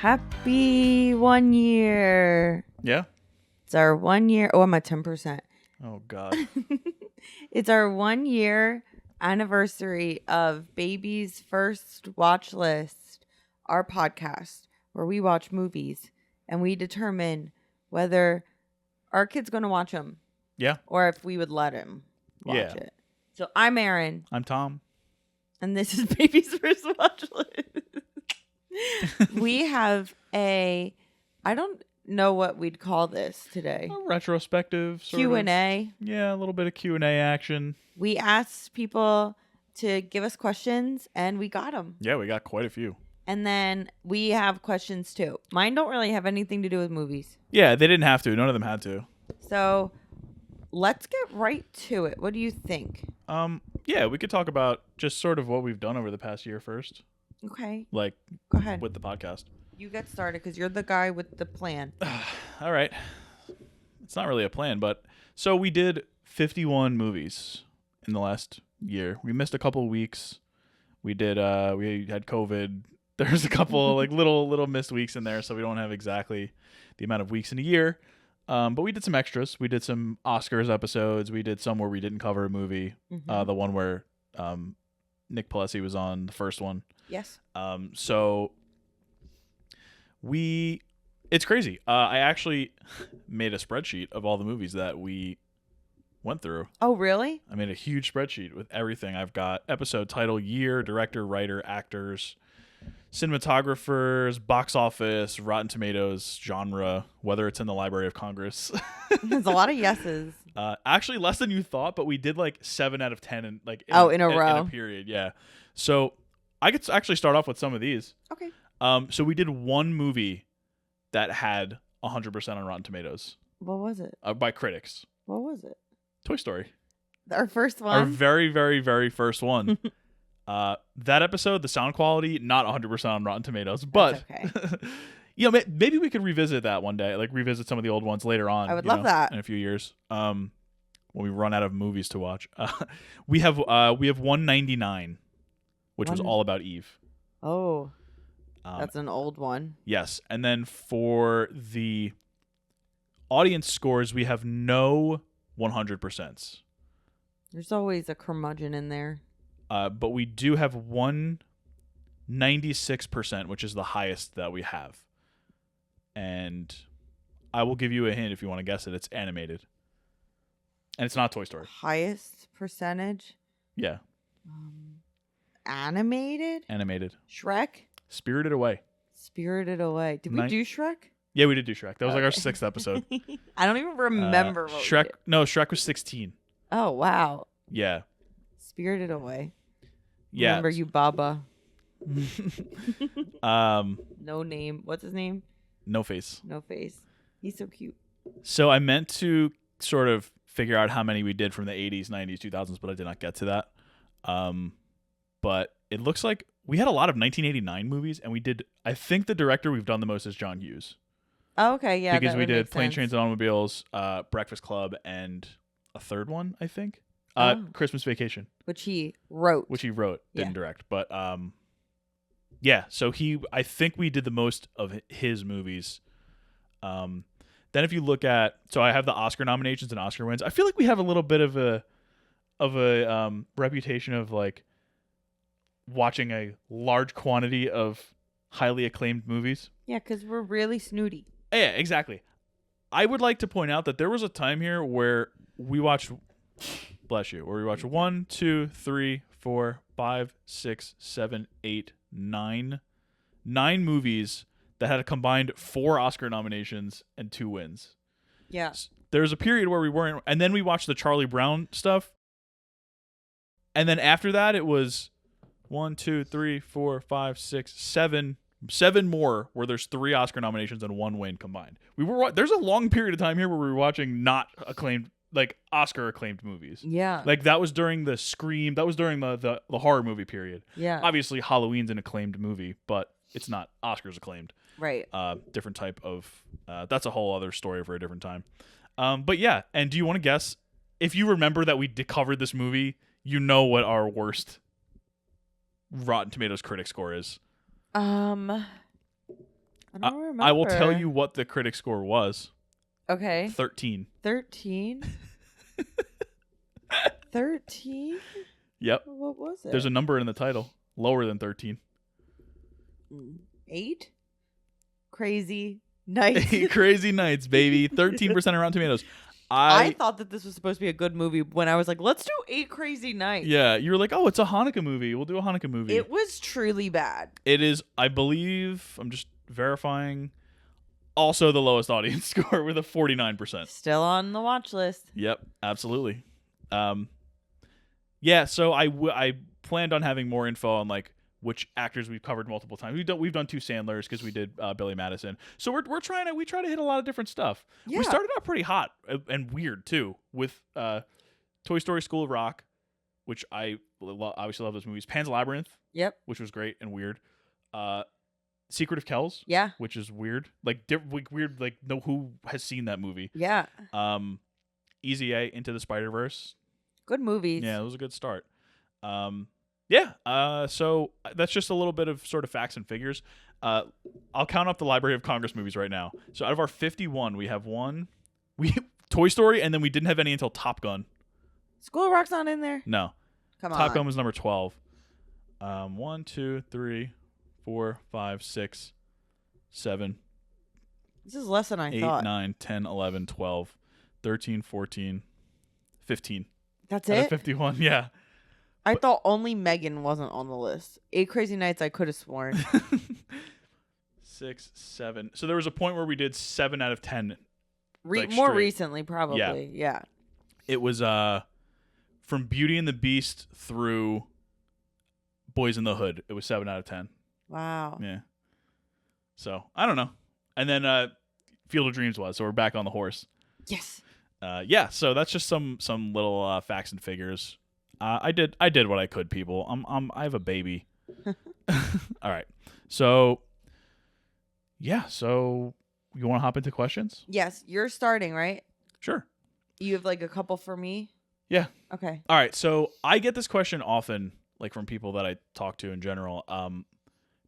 Happy 1 year. Yeah. It's our 1 year. Oh, I'm at 10%. Oh, God. It's our 1 year anniversary of Baby's first Watchlist, our podcast, where we watch movies and we determine whether our kid's going to watch them. Yeah. Or if we would let him watch it. So I'm Erin. I'm Tom. And this is Baby's first Watchlist. We have I don't know what we'd call this today. A retrospective sort Q&A. Yeah, a little bit of Q&A action. We asked people to give us questions, and we got them. Yeah, we got quite a few. And then we have questions, too. Mine don't really have anything to do with movies. Yeah, they didn't have to. None of them had to. So let's get right to it. What do you think? Yeah, we could talk about just sort of what we've done over the past year first. Okay. Like, go ahead. With the podcast. You get started because you're the guy with the plan. All right. It's not really a plan, but so we did 51 movies in the last year. We missed a couple of weeks. We did we had COVID. There's a couple like little missed weeks in there, so we don't have exactly the amount of weeks in a year. But we did some extras. We did some Oscars episodes. We did some where we didn't cover a movie. Mm-hmm. The one where Nick Pileggi was on, the first one. Yes. So it's crazy. I actually made a spreadsheet of all the movies that we went through. Oh, really? I made a huge spreadsheet with everything. I've got episode, title, year, director, writer, actors, cinematographers, box office, Rotten Tomatoes, genre, whether it's in the Library of Congress. There's a lot of yeses. Actually, less than you thought, but we did like 7 out of 10 in row in a period. Yeah. So I could actually start off with some of these. Okay. So we did one movie that had 100% on Rotten Tomatoes. What was it? By critics. What was it? Toy Story. Our first one? Our very, very, very first one. That episode, the sound quality, not 100% on Rotten Tomatoes. But, okay. Maybe we could revisit that one day. Like, revisit some of the old ones later on. I would love that. In a few years. When we run out of movies to watch. We have 199, which was all about Eve. Oh. That's an old one. Yes. And then for the audience scores, we have no 100%. There's always a curmudgeon in there. But we do have 196%, which is the highest that we have. And I will give you a hint if you want to guess it. It's animated. And it's not Toy Story. Highest percentage? Yeah. Animated? Animated. Shrek? Spirited Away. Spirited Away. Did we do Shrek? Yeah, we did do Shrek. That was like our 6th episode. I don't even remember what Shrek. we did. No, Shrek was 16. Oh, wow. Yeah. Spirited Away. Yeah. Remember you, Baba. No name. What's his name? No Face. No Face. He's so cute. So I meant to sort of figure out how many we did from the 80s, 90s, 2000s, but I did not get to that. But it looks like we had a lot of 1989 movies, and we did. I think the director we've done the most is John Hughes. Oh, okay, yeah. Because we did Planes, Trains, and Automobiles, Breakfast Club, and a third one, I think. Christmas Vacation. Which he wrote. Didn't direct. But yeah, so I think we did the most of his movies. Then if you look at, so I have the Oscar nominations and Oscar wins. I feel like we have a little bit of a reputation of like watching a large quantity of highly acclaimed movies. Yeah, because we're really snooty. Yeah, exactly. I would like to point out that there was a time here where we watched, bless you, where we watched 1, 2, 3, 4, 5, 6, 7, 8, 9 movies that had a combined 4 Oscar nominations and 2 wins. Yeah. There's a period where we weren't, and then we watched the Charlie Brown stuff. And then after that, it was 1, 2, 3, 4, 5, 6, 7 more where there's 3 Oscar nominations and 1 win combined. There's a long period of time here where we were watching not acclaimed, like Oscar acclaimed movies. Yeah. Like that was during the Scream, that was during the horror movie period. Yeah. Obviously Halloween's an acclaimed movie, but it's not Oscars acclaimed. Right. Different type of, that's a whole other story for a different time. But yeah, and do you want to guess, if you remember that we covered this movie, you know what our worst Rotten Tomatoes critic score is? I don't remember. I will tell you what the critic score was. Okay. 13. 13? 13? Yep. What was it? There's a number in the title. Lower than 13. 8? Crazy Nights. Crazy Nights, baby. 13% on Rotten Tomatoes. I thought that this was supposed to be a good movie when I was like, let's do 8 Crazy Nights. Yeah, you were like, oh, it's a Hanukkah movie. We'll do a Hanukkah movie. It was truly bad. It is, I believe, I'm just verifying, also the lowest audience score with a 49%. Still on the watch list. Yep, absolutely. Yeah, so I planned on having more info on like which actors we've covered multiple times. We've done 2 Sandlers because we did Billy Madison. So we try to hit a lot of different stuff. Yeah. We started out pretty hot and weird too with Toy Story School of Rock, which I obviously love those movies. Pan's Labyrinth, Yep. which was great and weird. Secret of Kells, Yeah. which is weird, like weird, like no who has seen that movie. Yeah. Easy A, Into the Spider-Verse. Good movies. Yeah, it was a good start. Yeah, so that's just a little bit of sort of facts and figures. I'll count up the Library of Congress movies right now. So out of our 51, we have Toy Story, and then we didn't have any until Top Gun. School of Rock's not in there? No. Come on. Top Gun was number 12. 1, 2, 3, 4, 5, 6, 7, This is less than I 8, thought. 9, 10, 11, 12, 13, 14, 15. That's Out of it? 51, yeah. I thought only Megan wasn't on the list. 8 Crazy Nights, I could have sworn. 6, 7. So there was a point where we did 7 out of 10. Like More straight. recently, probably. Yeah. It was from Beauty and the Beast through Boys in the Hood. It was 7 out of 10. Wow. Yeah. So I don't know. And then Field of Dreams was. So we're back on the horse. Yes. Yeah. So that's just some little facts and figures. I did what I could, people. I have a baby. All right. So yeah. So you want to hop into questions? Yes. You're starting, right? Sure. You have like a couple for me? Yeah. Okay. All right. So I get this question often, like from people that I talk to in general.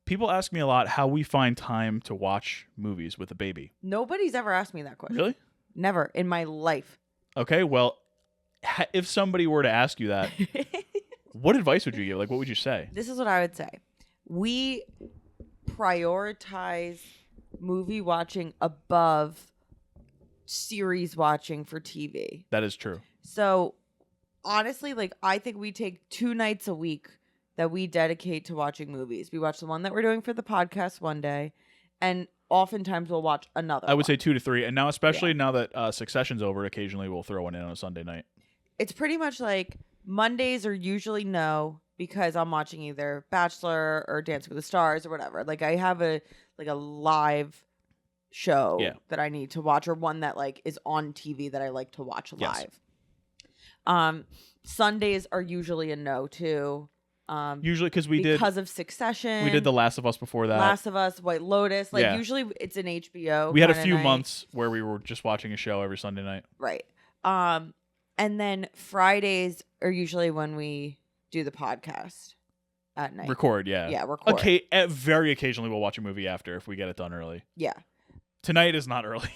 People ask me a lot how we find time to watch movies with a baby. Nobody's ever asked me that question. Really? Never in my life. Okay. Well, if somebody were to ask you that, what advice would you give? Like, what would you say? This is what I would say. We prioritize movie watching above series watching for TV. That is true. So honestly, like I think we take 2 nights a week that we dedicate to watching movies. We watch the one that we're doing for the podcast one day, and oftentimes we'll watch another I would one. say 2 to 3. And now, especially now that Succession's over, occasionally we'll throw one in on a Sunday night. It's pretty much like Mondays are usually no, because I'm watching either Bachelor or Dancing with the Stars or whatever. Like I have a live show that I need to watch, or one that like is on TV that I like to watch live. Yes. Sundays are usually a no too. Usually because of Succession. We did The Last of Us before that. Last of Us, White Lotus. Like usually it's an HBO. We had a few months where we were just watching a show every Sunday night. Right. And then Fridays are usually when we do the podcast at night. Record, yeah. Yeah, record. Okay, very occasionally we'll watch a movie after if we get it done early. Yeah. Tonight is not early.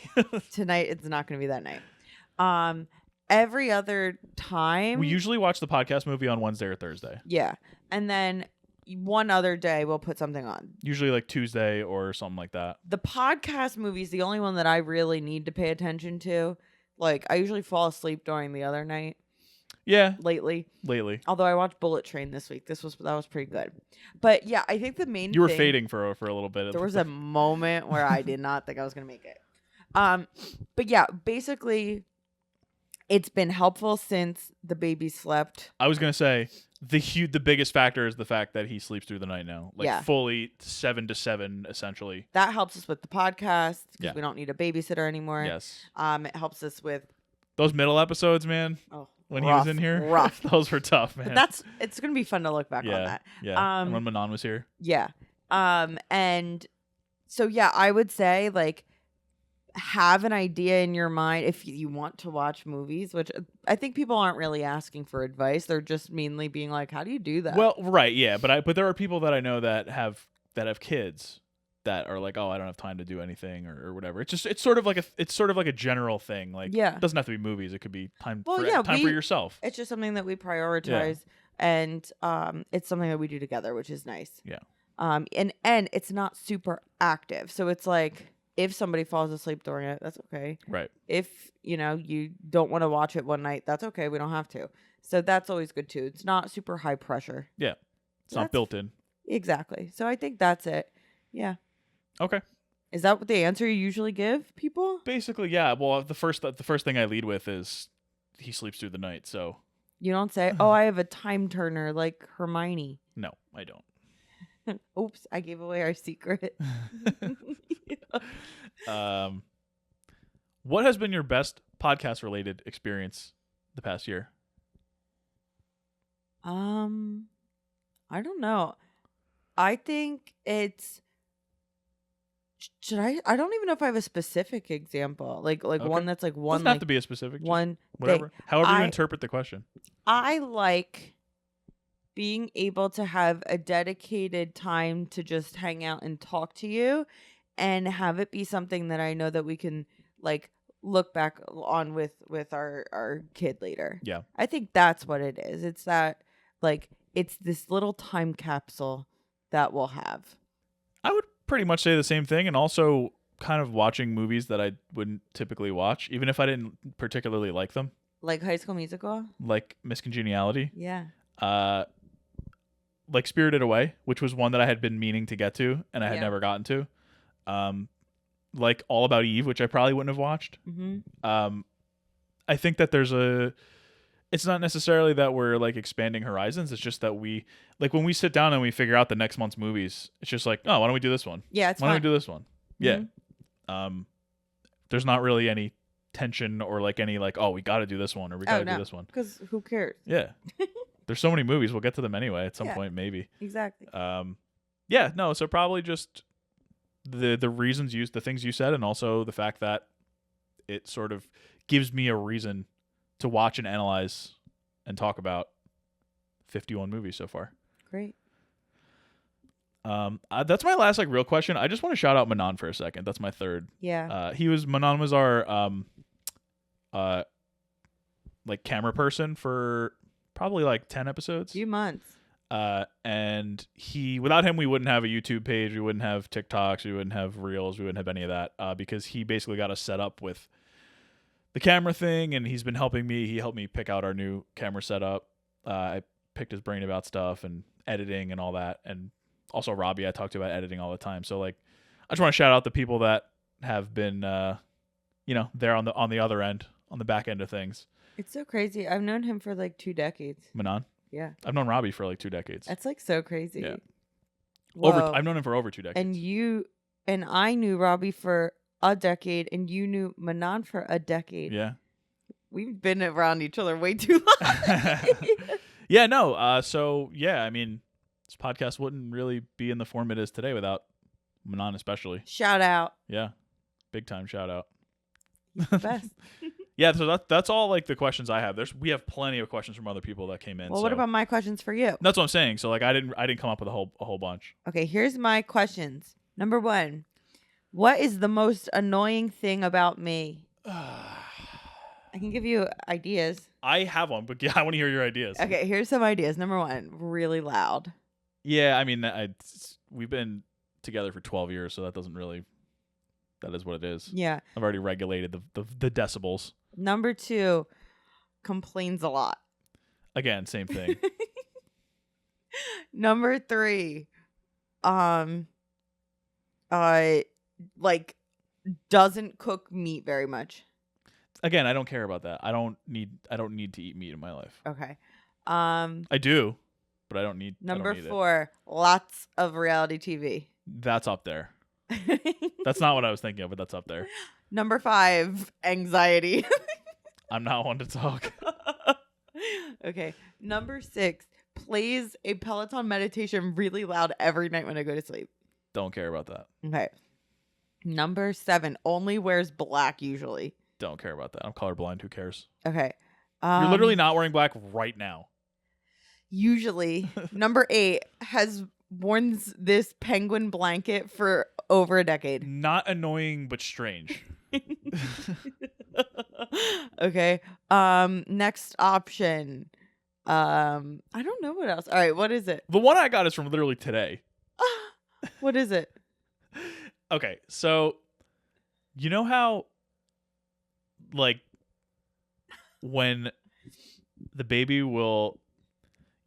Tonight it's not going to be that night. Every other time we usually watch the podcast movie on Wednesday or Thursday. Yeah. And then one other day we'll put something on. Usually like Tuesday or something like that. The podcast movie is the only one that I really need to pay attention to. Like I usually fall asleep during the other night. Yeah. Lately. Although I watched Bullet Train this week. That was pretty good. But yeah, I think the main You were fading for a little bit. There was a moment where I did not think I was going to make it. But yeah, basically it's been helpful since the baby slept. I was going to say the biggest factor is the fact that he sleeps through the night now. Like fully 7 to 7 essentially. That helps us with the podcast because Yeah. we don't need a babysitter anymore. Yes. It helps us with those middle episodes, man. Oh, when rough, he was in here, rough. Those were tough, man. But it's gonna be fun to look back on that. Yeah. And when Manon was here. Yeah. And so yeah, I would say like have an idea in your mind if you want to watch movies, which I think people aren't really asking for advice. They're just mainly being like, how do you do that? Well, right, yeah, but there are people that I know that have kids that are like, oh, I don't have time to do anything or whatever. It's sort of like a general thing. Like, it doesn't have to be movies. It could be time for yourself. It's just something that we prioritize, and it's something that we do together, which is nice. Yeah. And it's not super active, so it's like if somebody falls asleep during it, that's okay. Right. If you don't want to watch it one night, that's okay. We don't have to. So that's always good too. It's not super high pressure. Yeah. It's not built in. Exactly. So I think that's it. Yeah. Okay. Is that what the answer you usually give people? Basically, yeah. Well, the first thing I lead with is he sleeps through the night. So you don't say, "Oh, I have a time turner like Hermione." No, I don't. Oops, I gave away our secret. What has been your best podcast related experience the past year? I don't know. I think it's I don't even know if I have a specific example. Like one that's like one. Doesn't have to be a specific one. Whatever. However you interpret the question. I like being able to have a dedicated time to just hang out and talk to you, and have it be something that I know that we can like look back on with our kid later. Yeah. I think that's what it is. It's that like it's this little time capsule that we'll have. I would pretty much say the same thing, and also kind of watching movies that I wouldn't typically watch, even if I didn't particularly like them. Like High School Musical? Like Miss Congeniality. Yeah. Like Spirited Away, which was one that I had been meaning to get to, and I had never gotten to. Like All About Eve, which I probably wouldn't have watched. Mm-hmm. I think that it's not necessarily that we're like expanding horizons. It's just that we like when we sit down and we figure out the next month's movies, it's just like, oh, why don't we do this one? Yeah, it's why fun. don't we do this one? Mm-hmm. Yeah. There's not really any tension or like any like, oh, we got to do this one or we got to do this one. Because who cares? Yeah. There's so many movies. We'll get to them anyway at some point, maybe. Exactly. Yeah. No. So probably just the reasons the things you said, and also the fact that it sort of gives me a reason to watch and analyze and talk about 51 movies so far. Great. That's my last like real question. I just want to shout out Manon for a second. That's my third. Yeah. Manon was our like camera person for probably like 10 episodes. Few months. And without him, we wouldn't have a YouTube page. We wouldn't have TikToks. We wouldn't have Reels. We wouldn't have any of that. Because he basically got us set up with the camera thing, and he's been helping me. He helped me pick out our new camera setup. I picked his brain about stuff and editing and all that. And also Robbie, I talk to about editing all the time. So like, I just want to shout out the people that have been, there on the other end, on the back end of things. It's so crazy. I've known him for like 2 decades. Manon? Yeah. I've known Robbie for like 2 decades. That's like so crazy. Yeah. Whoa. I've known him for over 2 decades. And I knew Robbie for a decade, and you knew Manon for a decade. Yeah. We've been around each other way too long. Yeah, no. So yeah, I mean, this podcast wouldn't really be in the form it is today without Manon, especially. Shout out. Yeah. Big time shout out. He's the best. Yeah, so that's all like the questions I have. We have plenty of questions from other people that came in. Well, what about my questions for you? That's what I'm saying. So like I didn't come up with a whole bunch. Okay, here's my questions. Number 1. What is the most annoying thing about me? I can give you ideas. I have one, but yeah, I want to hear your ideas. Okay, here's some ideas. Number 1, really loud. Yeah, I mean, we've been together for 12 years, so that is what it is. Yeah. I've already regulated the decibels. Number 2, complains a lot. Again, same thing. Number 3, like doesn't cook meat very much. Again, I don't care about that. I don't need to eat meat in my life. Okay. I do, but I don't need. Number I don't need 4, lots of reality TV. That's up there. That's not what I was thinking of, but that's up there. Number 5, anxiety. I'm not one to talk. Okay. Number 6, plays a Peloton meditation really loud every night when I go to sleep. Don't care about that. Okay. Number 7, only wears black usually. Don't care about that. I'm colorblind. Who cares? Okay. You're literally not wearing black right now. Usually. Number 8, has worn this penguin blanket for over a decade. Not annoying, but strange. Okay. Next option. I don't know what else. All right, what is it? The one I got is from literally today. What is it? Okay, so you know how, like, when the baby will,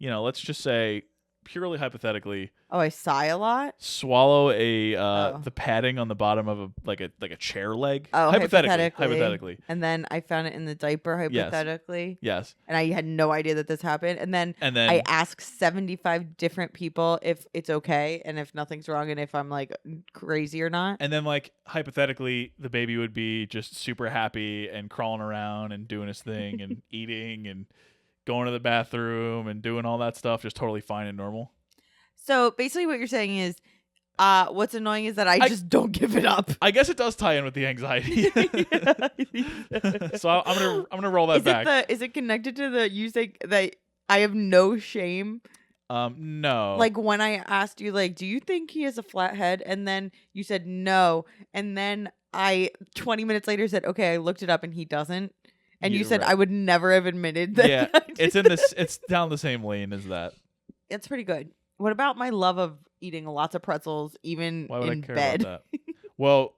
let's just say, purely hypothetically, Oh, I sigh a lot. swallow the padding on the bottom of a chair leg. Oh, hypothetically. And then I found it in the diaper, hypothetically. Yes. And I had no idea that this happened. And then I asked 75 different people if it's okay and if nothing's wrong and if I'm like crazy or not. And then, like, hypothetically, the baby would be just super happy and crawling around and doing his thing and eating and going to the bathroom and doing all that stuff, just totally fine and normal. So basically what you're saying is, what's annoying is that I just don't give it up. I guess it does tie in with the anxiety. So I'm gonna roll that back. Is it connected to the you say that I have no shame? No. Like when I asked you, like, do you think he has a flat head? And then you said no. And then I 20 minutes later said, okay, I looked it up and he doesn't. And you said right. I would never have admitted that. Yeah, it's down the same lane as that. It's pretty good. What about my love of eating lots of pretzels, even Why would in I care bed? about that? Well,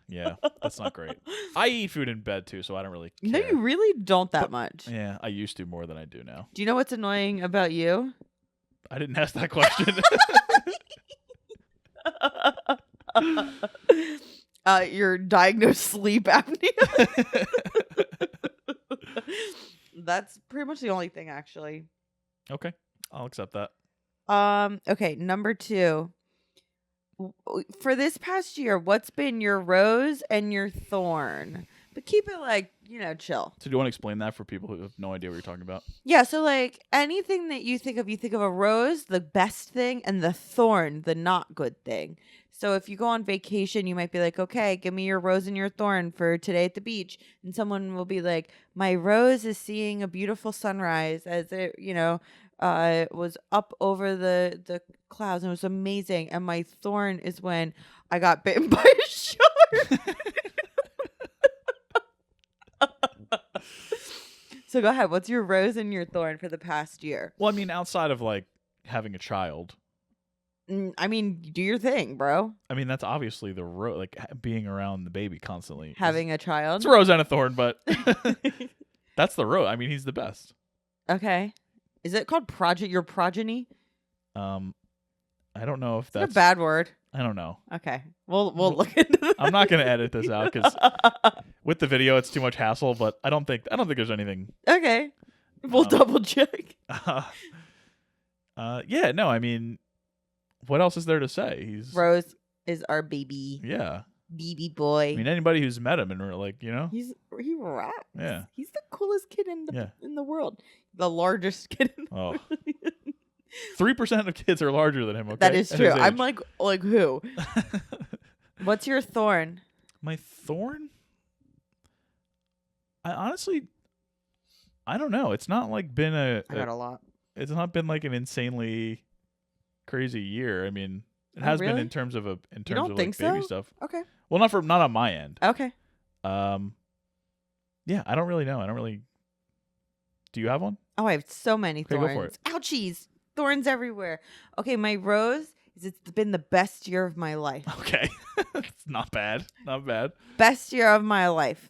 yeah, that's not great. I eat food in bed too, so I don't really care. No, you really don't that much. Yeah, I used to more than I do now. Do you know what's annoying about you? I didn't ask that question. Your diagnosed sleep apnea. That's pretty much the only thing, actually. Okay, I'll accept that. Okay, number 2. For this past year, what's been your rose and your thorn? But keep it like, chill. So do you want to explain that for people who have no idea what you're talking about? Yeah, so like anything that you think of a rose, the best thing, and the thorn, the not good thing. So if you go on vacation, you might be like, okay, give me your rose and your thorn for today at the beach. And someone will be like, my rose is seeing a beautiful sunrise as it, was up over the clouds and it was amazing. And my thorn is when I got bitten by a shark. So go ahead. What's your rose and your thorn for the past year? Well, I mean, outside of like having a child. I mean, do your thing, bro. I mean, that's obviously the rose, like being around the baby constantly. Having a child. It's a rose and a thorn, but that's the rose. I mean, he's the best. Okay. Is it called your progeny? I don't know if that's a bad word. I don't know. Okay. We'll look into that. I'm not going to edit this out because with the video, it's too much hassle, but I don't think there's anything. Okay. We'll double check. Yeah, no, I mean, what else is there to say? Rose is our baby. Yeah. Baby boy. I mean, anybody who's met him and like, he rocks. Yeah. He's the coolest kid in the world. The largest kid in the world. 3% of kids are larger than him, okay? That is true. I'm like who? What's your thorn? My thorn? I honestly don't know. It's not like been I got a lot. It's not been like an insanely crazy year. I mean, it has been in terms of baby stuff. Okay. Well, not on my end. Okay. Yeah, I don't really know. Do you have one? Oh, I have so many thorns. Go for it. Ouchies. Thorns everywhere. Okay, my rose is it's been the best year of my life. Okay. It's not bad. Not bad. Best year of my life.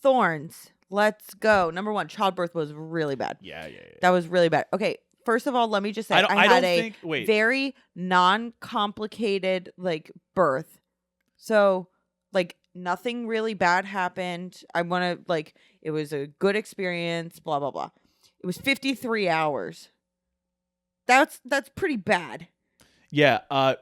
Thorns. Let's go. Number 1, childbirth was really bad. Yeah. That was really bad. Okay, first of all, let me just say I had a very non-complicated like birth. So like nothing really bad happened. I want to it was a good experience, blah blah blah. It was 53 hours. That's pretty bad. Yeah.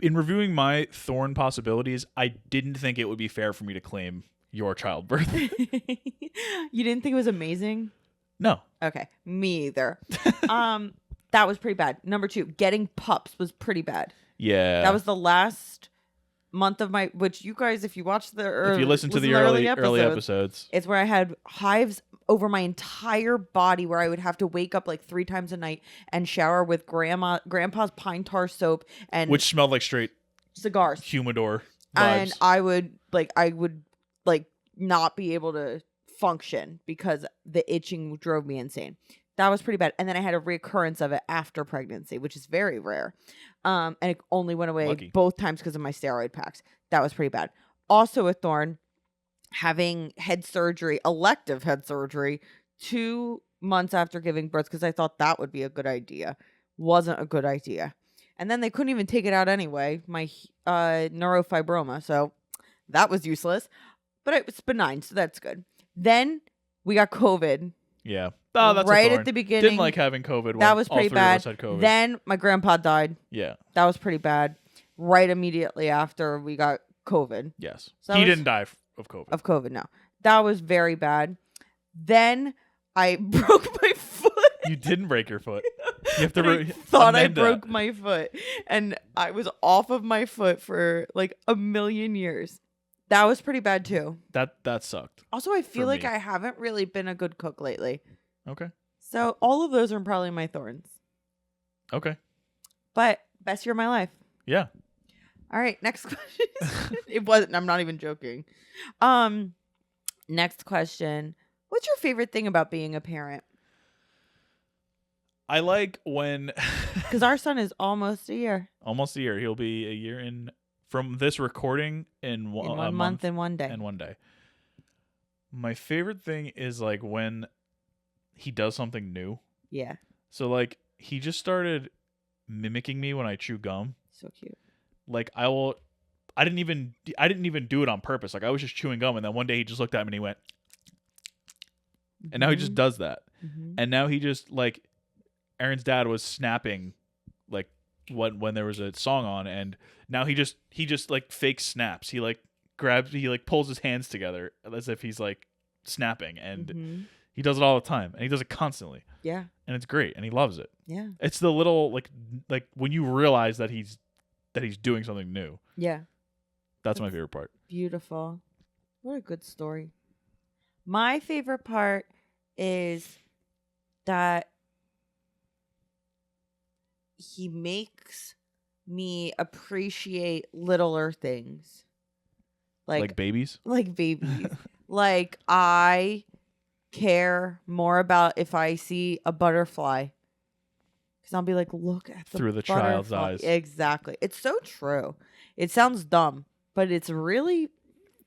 In reviewing my thorn possibilities, I didn't think it would be fair for me to claim your childbirth. You didn't think it was amazing? No. Okay. Me either. That was pretty bad. Number 2, getting pups was pretty bad. Yeah. That was the last month of which you guys, if you watch if you listen to the early episodes, it's where I had hives over my entire body where I would have to wake up like 3 times a night and shower with grandpa's pine tar soap, and which smelled like straight cigars. Humidor And vibes. I would not be able to function because the itching drove me insane. That was pretty bad. And then I had a reoccurrence of it after pregnancy, which is very rare. And it only went away Lucky. both times because of my steroid packs. That was pretty bad. Also with Thorn, having elective head surgery 2 months after giving birth because I thought that would be a good idea. Wasn't a good idea. And then they couldn't even take it out anyway, my neurofibroma. So that was useless. But it was benign, so that's good. Then we got COVID. Yeah. Oh, that's right a thorn. at the beginning. Didn't like having COVID when that was all pretty three bad. of us had COVID. Then my grandpa died. Yeah. That was pretty bad. Right immediately after we got COVID. Yes. So he didn't die of COVID. Of COVID, no. That was very bad. Then I broke my foot. You didn't break your foot. You have to I thought I amend that. broke my foot. And I was off of my foot for like a million years. That was pretty bad too. That sucked. Also, I feel For like me. I haven't really been a good cook lately. Okay. So all of those are probably my thorns. Okay. But best year of my life. Yeah. All right, next question. It wasn't. I'm not even joking. Next question. What's your favorite thing about being a parent? I like when Because our son is almost a year. almost a year. He'll be a year in from this recording in one a month and 1 day. and 1 day. My favorite thing is like when he does something new. Yeah. So like he just started mimicking me when I chew gum. So cute. Like I didn't even do it on purpose. Like I was just chewing gum and then one day he just looked at me and he went and now he just does that. Mm-hmm. And now he just like Erin's dad was snapping like when there was a song on and now he just like fake snaps. He like pulls his hands together as if he's like snapping and he does it all the time and he does it constantly. Yeah. And it's great and he loves it. Yeah. It's the little like when you realize that he's doing something new. Yeah. That's my favorite part. Beautiful. What a good story. My favorite part is that he makes me appreciate littler things. Like babies? Like babies. Like I care more about if I see a butterfly. Because I'll be like, look at the Through the child's butterfly. eyes. Exactly. It's so true. It sounds dumb, but it's really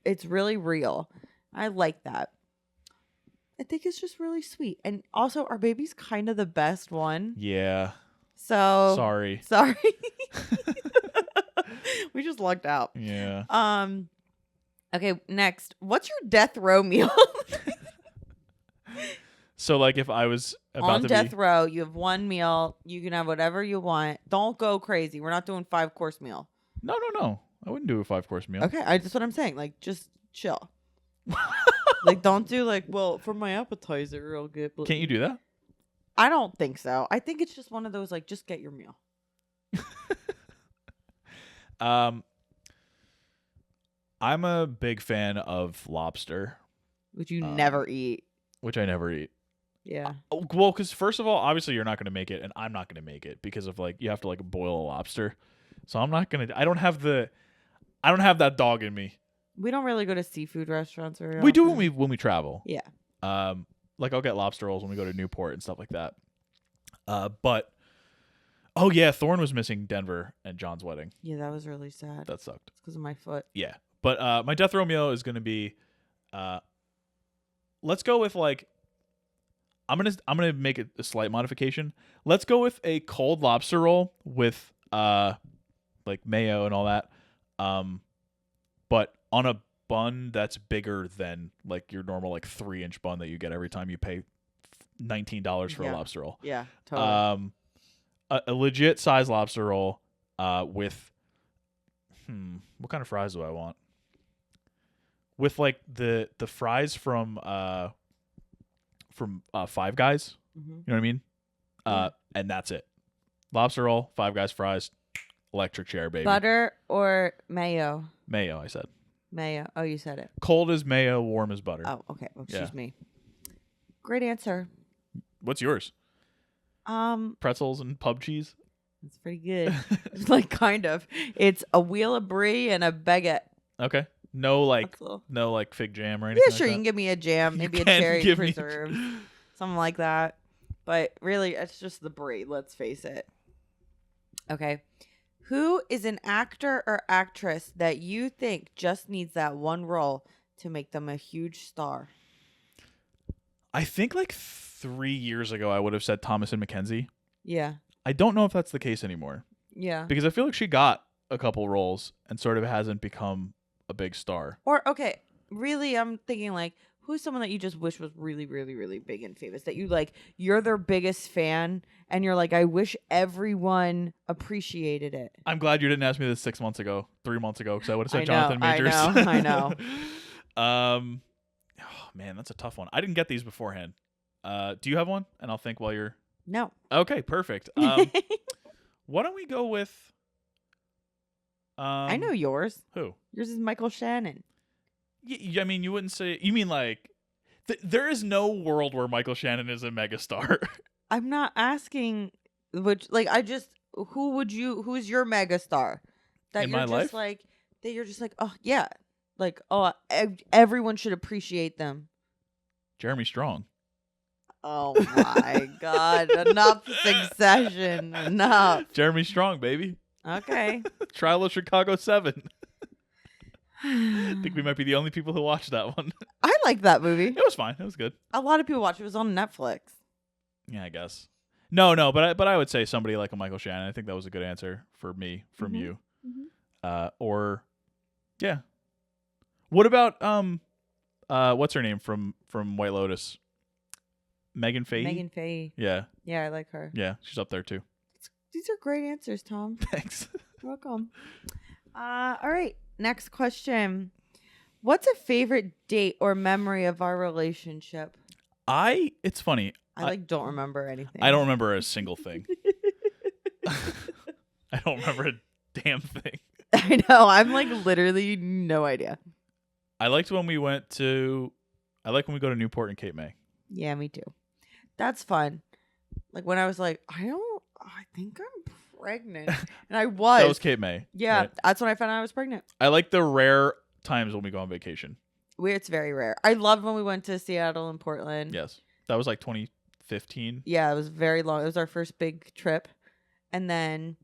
real. I like that. I think it's just really sweet. And also our baby's kind of the best one. Yeah. So Sorry. We just lucked out. Yeah. Okay, next. What's your death row meal? So like if I was about On to death be row, you have one meal. You can have whatever you want. Don't go crazy. We're not doing 5-course meal. No. I wouldn't do a 5-course meal. Okay, that's what I'm saying. Like, just chill. Like, don't do like, well, for my appetizer, I'll get. Can't you do that? I don't think so. I think it's just one of those like, just get your meal. I'm a big fan of lobster, Which you never eat. which I never eat. Yeah. Well, because first of all, obviously you're not going to make it, and I'm not going to make it because of like you have to like boil a lobster. So I'm not gonna. I don't have that dog in me. We don't really go to seafood restaurants or. We do when we travel. Yeah. Like I'll get lobster rolls when we go to Newport and stuff like that. But oh yeah, Thorn was missing Denver and John's wedding. Yeah, that was really sad. That sucked. It's because of my foot. Yeah, but my death row meal is gonna be, let's go with like, I'm gonna make it a slight modification. Let's go with a cold lobster roll with like mayo and all that, but on a bun that's bigger than like your normal like 3-inch bun that you get every time you pay $19 for a lobster roll. Yeah, totally. A legit size lobster roll with what kind of fries do I want? With like the fries from Five Guys. Mm-hmm. You know what I mean? And that's it. Lobster roll, Five Guys fries, electric chair, baby. Butter or mayo? Mayo, I said. Mayo. Oh, you said it. Cold as mayo, warm as butter. Oh, okay. Well, excuse Yeah. me. Great answer. What's yours? Pretzels and pub cheese? It's pretty good. It's like kind of. It's a wheel of brie and a baguette. Okay. No That's all. no like fig jam or Yeah, anything sure. like You can give me a jam, that. maybe You a can cherry give me preserve, something like that. But really, it's just the brie. Let's face it. Okay. Who is an actor or actress that you think just needs that one role to make them a huge star? I think like 3 years ago I would have said Thomas and Mackenzie. Yeah. I don't know if that's the case anymore Yeah. because I feel like she got a couple roles and sort of hasn't become a big star. Or, okay, really, I'm thinking like, who's someone that you just wish was really, really, really big and famous that you like, you're their biggest fan and you're like, I wish everyone appreciated it. I'm glad you didn't ask me this 3 months ago, because I would have said I know, Jonathan Majors. I know. Oh man, that's a tough one. I didn't get these beforehand. Do you have one? And I'll think while you're. No. Okay, perfect. Why don't we go with? I know yours. Who? Yours is Michael Shannon. I mean, you wouldn't say. You mean like, there is no world where Michael Shannon is a megastar. I'm not asking which, like, who's your megastar that In you're my just life? like, that you're just like, oh yeah, like, oh, everyone should appreciate them. Jeremy Strong. Oh my God, enough Succession, enough. Jeremy Strong, baby. Okay. Trial of Chicago 7. I think we might be the only people who watched that one. I like that movie. It was fine. It was good. A lot of people watch it. It was on Netflix. Yeah, I guess. No, but I would say somebody like a Michael Shannon. I think that was a good answer for me from you. Or yeah. What about what's her name from White Lotus? Megan Fahey? Megan Fahey. Yeah. Yeah, I like her. Yeah, she's up there too. These are great answers, Tom. Thanks. You're welcome. All right. Next question. What's a favorite date or memory of our relationship? It's funny. I don't remember anything. I don't remember a single thing. I don't remember a damn thing. I know. I'm like literally no idea. I liked when we go to Newport and Cape May. Yeah, me too. That's fun. Like when I was like, I think I'm pregnant. And I was. That was Cape May. Yeah, right? that's when I found out I was pregnant. I like the rare times when we go on vacation. It's very rare. I loved when we went to Seattle and Portland. Yes. That was like 2015. Yeah, it was very long. It was our first big trip. And then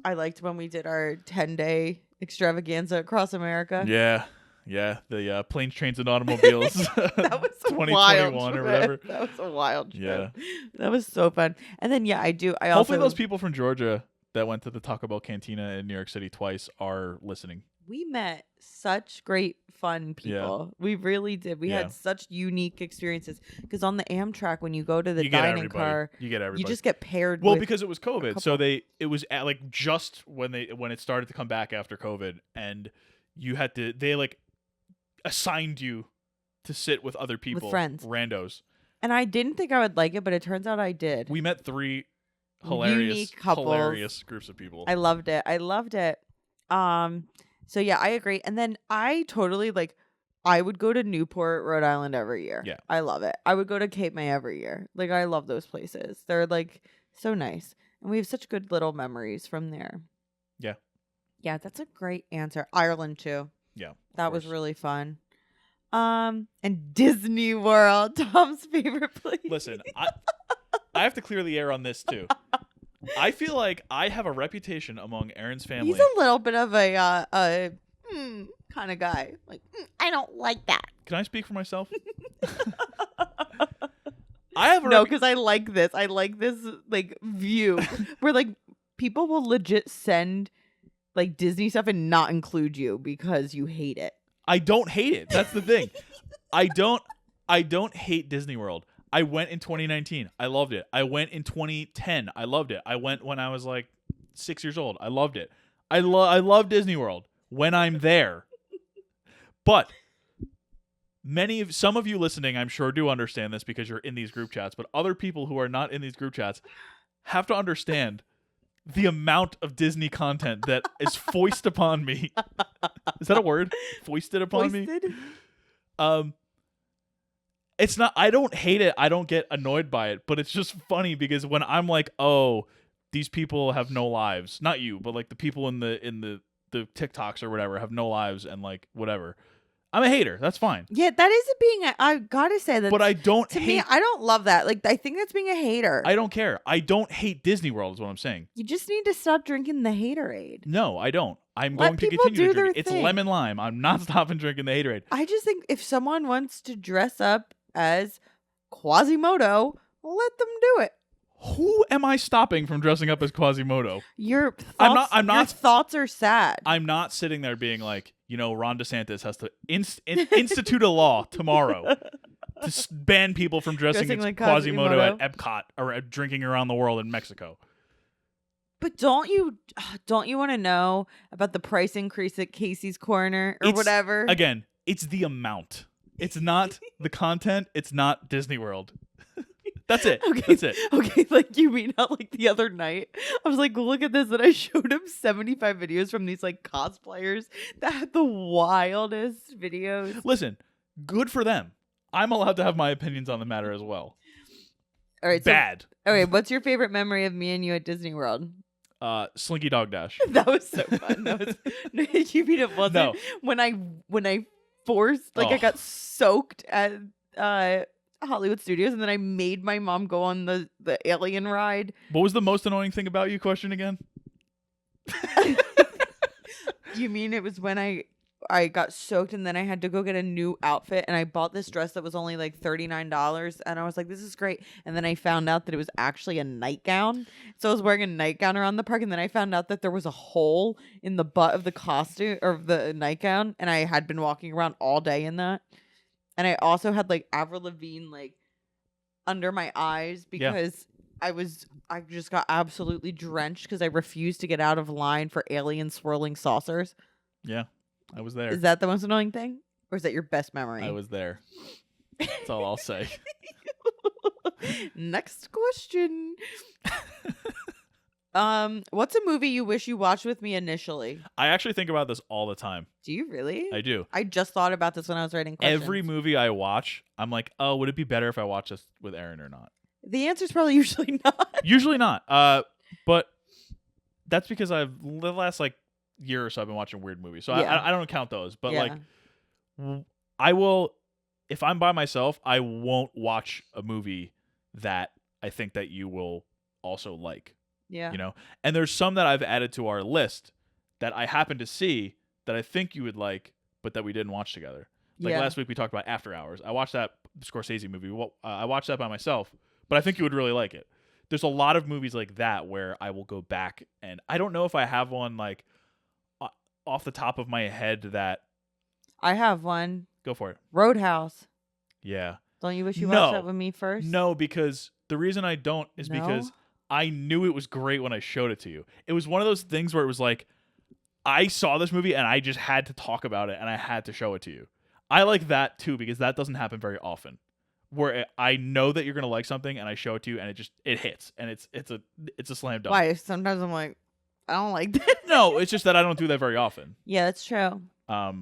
I liked when we did our 10-day extravaganza across America. Yeah. Yeah. The planes, trains, and automobiles. That was a 2021 wild or whatever. trip. That was a wild trip. Yeah. That was so fun. And then, yeah, I Hopefully also... those people from Georgia that went to the Taco Bell Cantina in New York City twice are listening. We met such great fun people. We really did. We had such unique experiences. Because on the Amtrak, when you go to the dining car, you get everybody. you just get paired Well, with... because it was COVID, so it was at like just when it started to come back after COVID, and they like assigned you to sit with other people, with friends, randos. And I didn't think I would like it, but it turns out I did. We met 3 hilarious groups of people. I loved it. So yeah, I agree. And then I totally I would go to Newport, Rhode Island every year. Yeah. I love it. I would go to Cape May every year. Like, I love those places. They're like so nice. And we have such good little memories from there. Yeah. Yeah, that's a great answer. Ireland too. Yeah. That was really fun. And Disney World, Tom's favorite place. Listen, I have to clear the air on this too. I feel like I have a reputation among Erin's family. He's a little bit of a kind of guy. Like, I don't like that. Can I speak for myself? I have because I like this. I like this view where people will legit send Disney stuff and not include you because you hate it. I don't hate it. That's the thing. I don't hate Disney World. I went in 2019. I loved it. I went in 2010. I loved it. I went when I was 6 years old. I loved it. I love Disney World when I'm there. But some of you listening, I'm sure, do understand this because you're in these group chats. But other people who are not in these group chats have to understand the amount of Disney content that is foisted upon me. Is that a word? Foisted upon me? It's not, I don't hate it. I don't get annoyed by it, but it's just funny because when I'm like, oh, these people have no lives. Not you, but like the people in the TikToks or whatever have no lives and like whatever. I'm a hater. That's fine. Yeah, that is I gotta say that. But I don't to hate. me, I don't love that. Like, I think that's being a hater. I don't care. I don't hate Disney World is what I'm saying. You just need to stop drinking the haterade. No, I don't. I'm Let going to people continue do to drink their it. It's thing. lemon lime. I'm not stopping drinking the haterade. I just think if someone wants to dress up as Quasimodo, let them do it. Who am I stopping from dressing up as Quasimodo? Your thoughts, I'm not. Your thoughts are sad. I'm not sitting there being like, Ron DeSantis has to institute a law tomorrow to ban people from dressing as like Quasimodo Quasimodo. at Epcot or drinking around the world in Mexico. But don't you want to know about the price increase at Casey's Corner or whatever? Again, it's the amount. It's not the content. It's not Disney World. That's it. Okay. That's it. Okay, like you mean how like the other night I was like, look at this, and I showed him 75 videos from these like cosplayers that had the wildest videos. Listen, good for them. I'm allowed to have my opinions on the matter as well. All right, Bad. Okay, what's your favorite memory of me and you at Disney World? Slinky Dog Dash. That was so fun. You mean it wasn't? No. When I forced I got soaked at Hollywood Studios, and then I made my mom go on the alien ride. What was the most annoying thing about you? Question again. You mean it was when I got soaked and then I had to go get a new outfit, and I bought this dress that was only like $39, and I was like, this is great. And then I found out that it was actually a nightgown. So I was wearing a nightgown around the park, and then I found out that there was a hole in the butt of the costume or the nightgown, and I had been walking around all day in that. And I also had like Avril Lavigne like under my eyes because I just got absolutely drenched because I refused to get out of line for alien swirling saucers. Yeah, I was there. Is that the most annoying thing? Or is that your best memory? I was there. That's all I'll say. Next question. What's a movie you wish you watched with me initially? I actually think about this all the time. Do you really? I do. I just thought about this when I was writing questions. Every movie I watch, I'm like, oh, would it be better if I watched this with Erin or not? The answer's probably usually not. Usually not. But that's because the last like year or so I've been watching weird movies. So Yeah. I don't count those. But Yeah. like I will, if I'm by myself, I won't watch a movie that I think that you will also like. Yeah. And there's some that I've added to our list that I happen to see that I think you would like, but that we didn't watch together. Like last week we talked about After Hours. I watched that Scorsese movie. Well, I watched that by myself, but I think you would really like it. There's a lot of movies like that where I will go back, and I don't know if I have one like off the top of my head that. I have one. Go for it. Roadhouse. Yeah. Don't you wish you watched that with me first? No, because the reason I don't is because I knew it was great when I showed it to you. It was one of those things where it was like, I saw this movie and I just had to talk about it and I had to show it to you. I like that too because that doesn't happen very often. Where I know that you're gonna like something and I show it to you and it hits and it's a slam dunk. Why? Sometimes I'm like, I don't like that. No, it's just that I don't do that very often. Yeah, that's true. But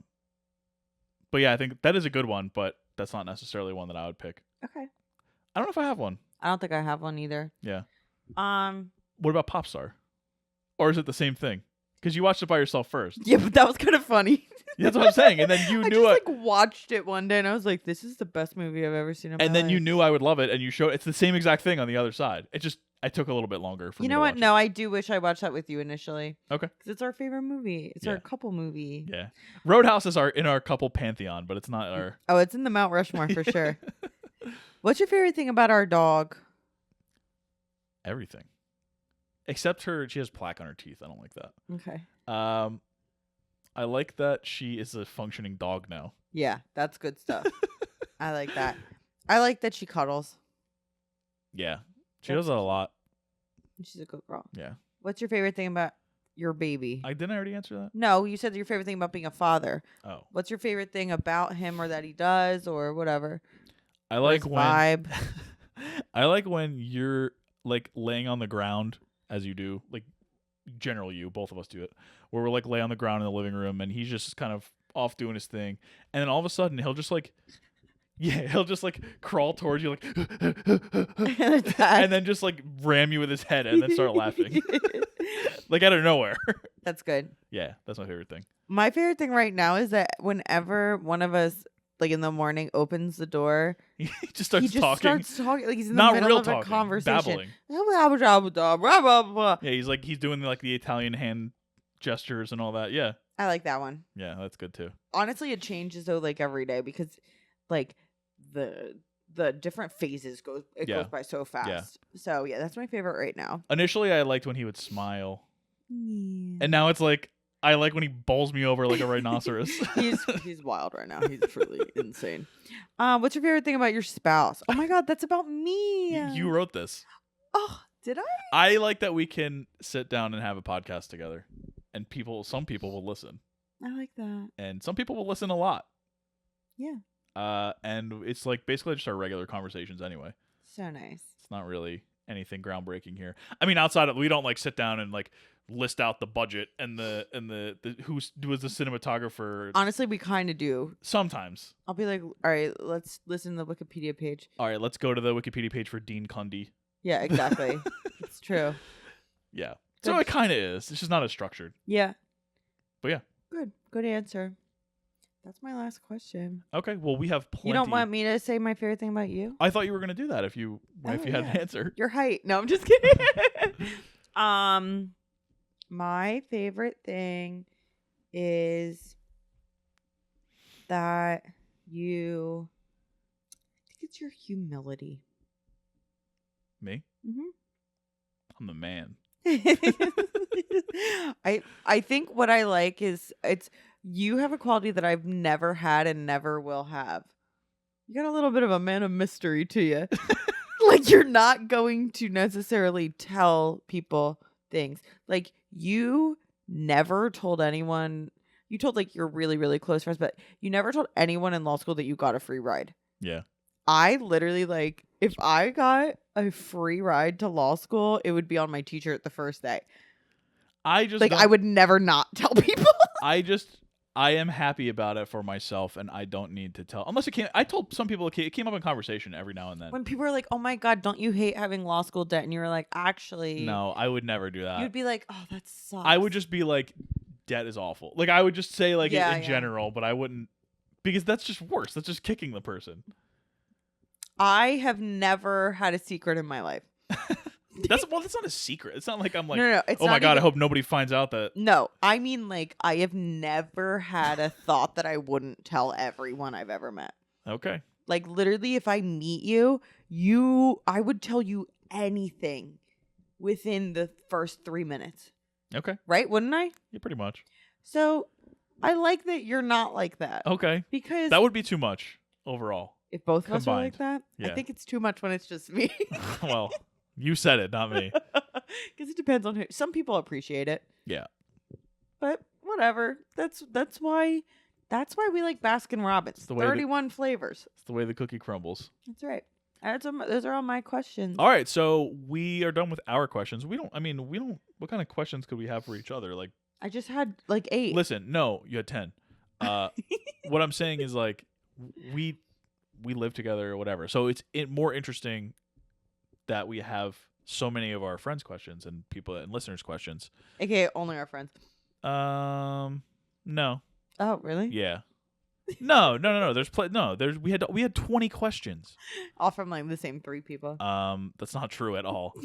yeah, I think that is a good one, but that's not necessarily one that I would pick. Okay. I don't know if I have one. I don't think I have one either. Yeah. What What about Popstar? Or is it the same thing? Because you watched it by yourself first. Yeah, but that was kind of funny. That's what I'm saying. And then you I knew just, like watched it one day and I was like, this is the best movie I've ever seen in my and then life. you knew I would love it, and you showed it's the same exact thing on the other side. I took a little bit longer for me. You know to what? watch No, I do wish I watched that with you initially. Okay. Because it's our favorite movie. It's our couple movie. Yeah. Roadhouse is in our couple pantheon, but it's not our. Oh, it's in the Mount Rushmore for sure. What's your favorite thing about our dog? Everything. Except she has plaque on her teeth. I don't like that. Okay. I like that she is a functioning dog now. Yeah, that's good stuff. I like that. I like that she cuddles. Yeah. She does that a lot. She's a good girl. Yeah. What's your favorite thing about your baby? Didn't I already answer that? No, you said your favorite thing about being a father. Oh. What's your favorite thing about him or that he does or whatever? I like his when vibe. I like when you're like laying on the ground as you do, like generally both of us do it, where we're like lay on the ground in the living room and he's just kind of off doing his thing, and then all of a sudden he'll just like Yeah, he'll just like crawl towards you, like, Attack. and then just like ram you with his head, and then start laughing, like out of nowhere. That's good. Yeah, that's my favorite thing. My favorite thing right now is that whenever one of us, like in the morning, opens the door, He just starts he just talking. starts talking like he's in Not the middle real of a talking, conversation. babbling. I Yeah, he's doing like the Italian hand gestures and all that. Yeah, like that one. yeah, that's good too. Honestly, it changes though, like every day because, like the different phases goes by so fast. So yeah, that's my favorite right now. Initially, I liked when he would smile, Yeah. and now it's like I like when he bowls me over like a rhinoceros. He's wild right now. He's truly insane. What's your favorite thing about your spouse? Oh my god, that's about me. You wrote this. Oh, did I? I like that we can sit down and have a podcast together, and some people will listen, I like that. and some people will listen a lot. Yeah. And it's like basically just our regular conversations anyway. So nice. It's not really anything groundbreaking here. I mean, outside of we don't like sit down and like list out the budget and the who was the cinematographer. Honestly, we kind of do. Sometimes. I'll be like, all right, let's listen to the Wikipedia page. All right, let's go to the Wikipedia page for Dean Cundy. Yeah, exactly. It's true. Yeah. Good. So it kind of is. It's just not as structured. Yeah. But yeah. Good answer. That's my last question. Okay. Well, we have plenty. You don't want me to say my favorite thing about you? I thought you were going to do that if you had an answer. Your height. No, I'm just kidding. My favorite thing is that I think it's your humility. Me? Mm-hmm. I'm the man. I think what I like is you have a quality that I've never had and never will have. You got a little bit of a man of mystery to you. Like you're not going to necessarily tell people things. Like you never told anyone. You told like your really, really close friends, but you never told anyone in law school that you got a free ride. Yeah. I literally like if I got a free ride to law school, it would be on my t-shirt the first day. I would never not tell people. I am happy about it for myself, and I don't need to tell. Unless it came, I told some people it came up in conversation every now and then. When people are like, "Oh my god, don't you hate having law school debt?" and you were like, "Actually, no, I would never do that." You'd be like, "Oh, that sucks." I would just be like, "Debt is awful." Like I would just say like in general, but I wouldn't because that's just worse. That's just kicking the person. I have never had a secret in my life. That's not a secret. It's not like I'm like, no, oh my god, I hope nobody finds out that. No, I mean like I have never had a thought that I wouldn't tell everyone I've ever met. Okay. Like literally, if I meet you, I would tell you anything within the first 3 minutes. Okay. Right? Wouldn't I? Yeah, pretty much. So I like that you're not like that. Okay. Because that would be too much overall. If both of us are like that, yeah. I think it's too much when it's just me. Well. You said it, not me. Because it depends on who. Some people appreciate it. Yeah. But whatever. That's why we like Baskin Robbins. 31 flavors. It's the way the cookie crumbles. That's right. Those are all my questions. All right, so we are done with our questions. We don't. What kind of questions could we have for each other? Like I just had like 8. Listen, no, you had 10. What I'm saying is like we live together or whatever. So it's more interesting that we have so many of our friends' questions and people and listeners' questions. Okay, only our friends. No. Oh, really? Yeah. No. We had 20 questions. All from like the same 3 people. That's not true at all.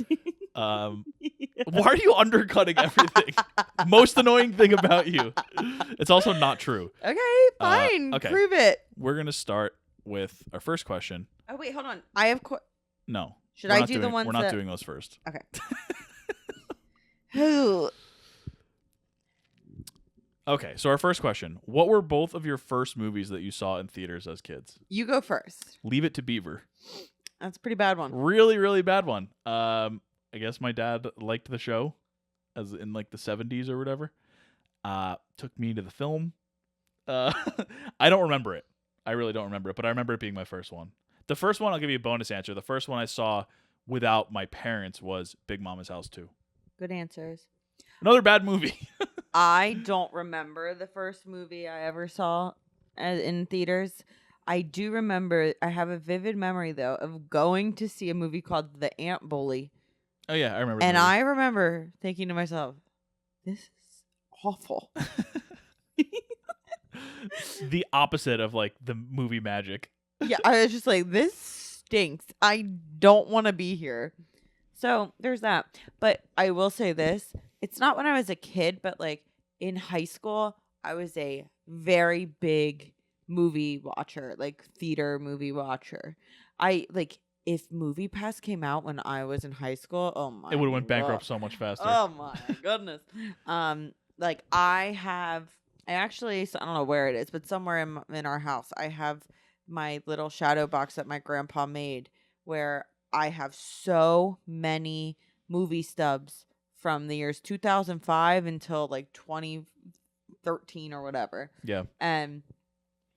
Why are you undercutting everything? Most annoying thing about you. It's also not true. Okay, fine. Okay. Prove it. We're gonna start with our first question. Oh wait, hold on. I have no. Should I do the ones? We're not doing those first. Okay. Who? Okay, so our first question. What were both of your first movies that you saw in theaters as kids? You go first. Leave It to Beaver. That's a pretty bad one. Really, really bad one. I guess my dad liked the show as in like the 70s or whatever. Took me to the film. I don't remember it. I really don't remember it, but I remember it being my first one. The first one, I'll give you a bonus answer. The first one I saw without my parents was Big Mama's House 2. Good answers. Another bad movie. I don't remember the first movie I ever saw in theaters. I do remember, I have a vivid memory though of going to see a movie called The Ant Bully. Oh yeah, I remember. And the movie. I remember thinking to myself, this is awful. The opposite of like the movie magic. Yeah, I was just like, this stinks. I don't want to be here. So there's that. But I will say this. It's not when I was a kid, but like in high school, I was a very big movie watcher, like theater movie watcher. I like if Movie Pass came out when I was in high school, oh my, It would have went bankrupt God. so much faster. Oh my goodness. Like I actually, so I don't know where it is, but somewhere in our house, I have my little shadow box that my grandpa made where I have so many movie stubs from the years 2005 until like 2013 or whatever. Yeah. And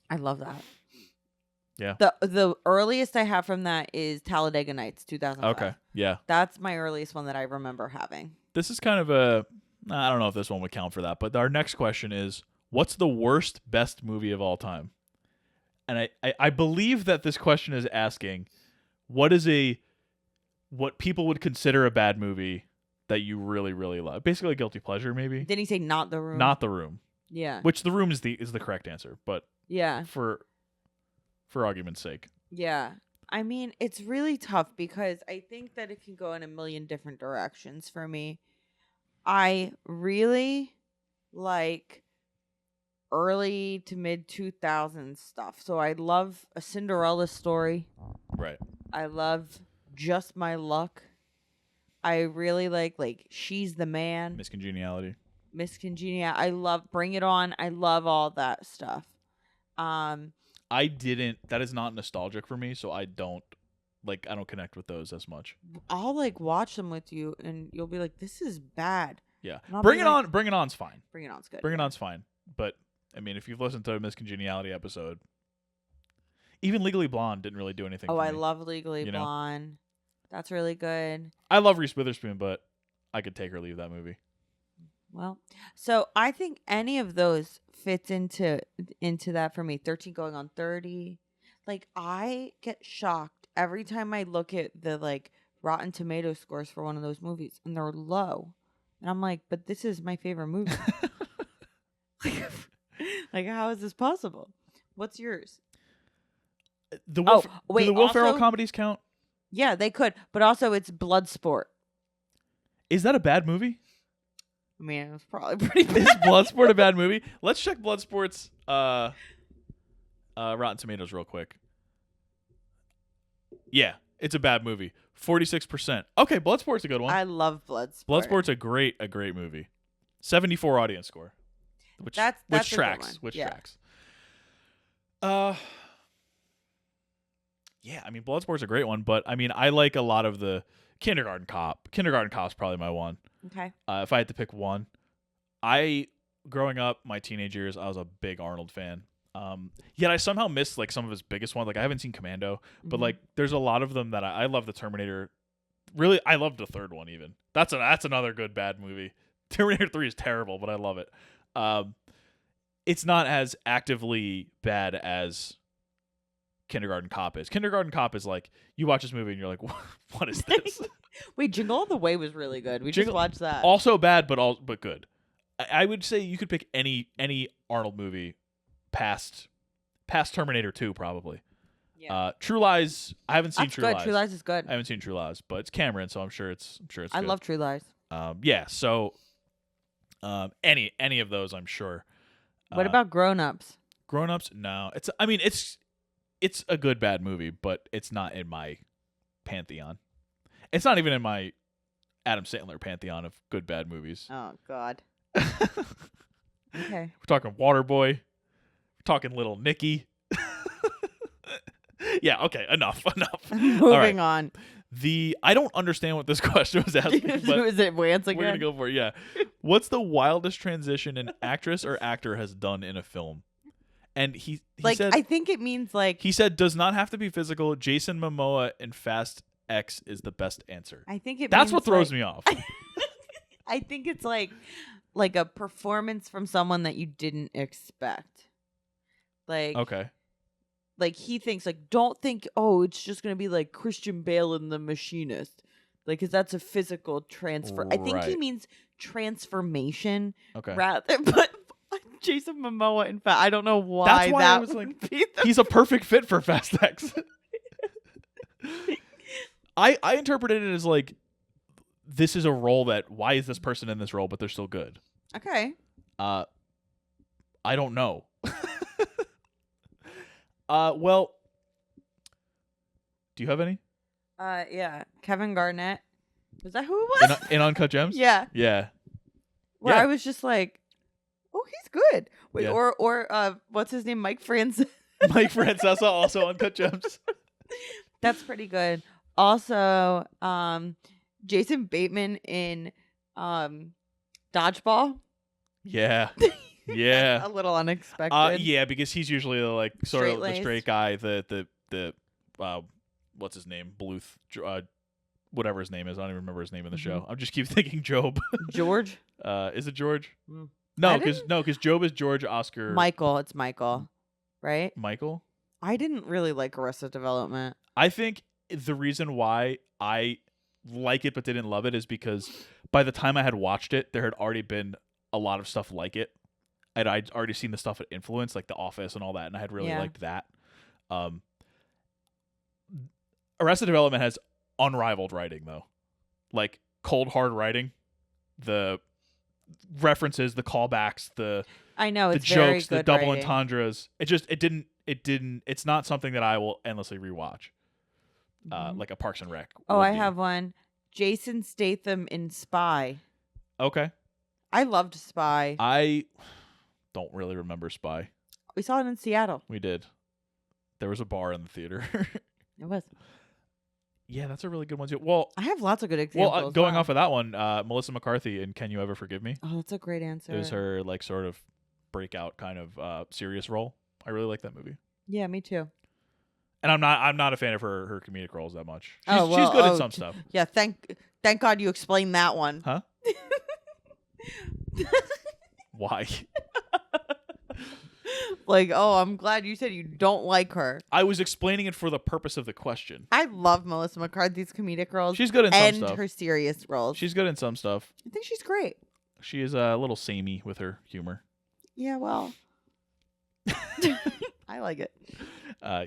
I love that. Yeah. The earliest I have from that is Talladega Nights 2005. Okay. Yeah. That's my earliest one that I remember having. This is kind of I don't know if this one would count for that, but our next question is, what's the worst, best movie of all time? And I believe that this question is asking, what people would consider a bad movie that you really, really love? Basically a guilty pleasure, maybe? Didn't he say Not the Room? Not The Room. Yeah. Which The Room is the correct answer, but yeah. for argument's sake. Yeah. I mean, it's really tough because I think that it can go in a million different directions for me. I really like early to mid 2000s stuff. So I love A Cinderella Story. Right. I love Just My Luck. I really like She's the Man. Miss Congeniality. Miss Congeniality. I love Bring It On. I love all that stuff. That is not nostalgic for me, so I don't connect with those as much. I'll watch them with you and you'll be like, this is bad. Yeah. Bring It On. Bring It On's fine. Bring It On's good. Bring It On's fine. But I mean, if you've listened to a Miss Congeniality episode, even Legally Blonde didn't really do anything for me. I love Legally Blonde. That's really good. I love Reese Witherspoon, but I could take or leave that movie. Well, so I think any of those fits into that for me. 13 going on 30. I get shocked every time I look at the Rotten Tomato scores for one of those movies and they're low. And I'm like, but this is my favorite movie. How is this possible? What's yours? Do the Will Ferrell comedies count? Yeah, they could. But also it's Bloodsport. Is that a bad movie? I mean, it was probably pretty bad. Is Bloodsport a bad movie? Let's check Bloodsport's Rotten Tomatoes real quick. Yeah, it's a bad movie. 46%. Okay, Bloodsport's a good one. I love Bloodsport. Bloodsport's a great movie. 74 audience score. Which tracks. Which tracks. Yeah, I mean, Bloodsport's a great one, but I mean, I like a lot of the Kindergarten Cop. Kindergarten Cop's probably my one. Okay. If I had to pick one, growing up, my teenage years, I was a big Arnold fan. Yet I somehow missed some of his biggest ones. I haven't seen Commando, but there's a lot of them that I love. The Terminator. Really, I love the third one even. That's another good bad movie. Terminator 3 is terrible, but I love it. It's not as actively bad as Kindergarten Cop is. Kindergarten Cop is you watch this movie and you're like, what is this? Wait, Jingle All the Way was really good. We just watched that. Also bad, but good. I would say you could pick any Arnold movie past Terminator 2 probably. Yeah. True Lies. I haven't seen True Lies. True Lies is good. I haven't seen True Lies, but it's Cameron, so I'm sure it's good. I love True Lies. Yeah. So, any of those, I'm sure. What about Grown Ups? Grown Ups? No. It's a good bad movie, but it's not in my pantheon. It's not even in my Adam Sandler pantheon of good bad movies. Oh God. Okay. We're talking Waterboy. We're talking Little Nicky. Yeah, okay, enough. Moving on. I don't understand what this question was asking, but is it Vance again? We're going to go for it, yeah. What's the wildest transition an actress or actor has done in a film? And he said, I think it means he said, does not have to be physical. Jason Momoa in Fast X is the best answer. I think that's what throws me off. I think it's like a performance from someone that you didn't expect. Okay. like he thinks like don't think it's just gonna be like Christian Bale in The Machinist, like because that's a physical transfer. I think he Right. means transformation Okay. rather, but Jason Momoa. In fact, I don't know why That's why I was would like, be the he's a perfect fit for Fast X. I interpreted it as like, this is a role that, why is this person in this role, but they're still good. okay. I don't know. Well, do you have any Yeah, Kevin Garnett. Was that who it was? in Uncut Gems? Yeah. Yeah. Where Yeah. I was just like, oh, he's good. Wait, Yeah. or what's his name? Mike Francis. Mike Francesa, also Uncut Gems. That's pretty good. Also, Jason Bateman in Dodgeball. Yeah. Yeah. A little unexpected. Yeah, because he's usually like sort of the Straight-laced. straight guy, the what's his name? Bluth, whatever his name is. I don't even remember his name in the show. I just keep thinking Job. George? Is it George? Mm. No, because Job is George Oscar. Michael. It's Michael. Right? Michael? I didn't really like Arrested Development. I think the reason why I like it but didn't love it is because by the time I had watched it, there had already been a lot of stuff like it. I'd already seen the stuff at Influence, like The Office and all that, and I had really liked that. Arrested Development has unrivaled writing, though. Like, cold, hard writing. The references, the callbacks, I know, the it's very jokes, the good double writing. entendres. It's not something that I will endlessly rewatch. Like a Parks and Rec. Oh, would I be. have one. Jason Statham in Spy. Okay. I loved Spy. I don't really remember Spy. We saw it in Seattle. We did. There was a bar in the theater. It was. Yeah, that's a really good one too. Well, I have lots of good examples. well, going off of that one, Melissa McCarthy in Can You Ever Forgive Me? Oh, that's a great answer. It was her like sort of breakout kind of serious role. I really like that movie. Yeah, me too. And I'm not a fan of her comedic roles that much. Well, She's good at some stuff. Yeah, thank God you explained that one. Huh? Why? Like, I'm glad you said you don't like her. I was explaining it for the purpose of the question. I love Melissa McCarthy's comedic roles. She's good in and some stuff. her serious roles. She's good in some stuff. I think she's great. She is a little samey with her humor. Yeah, well, I like it.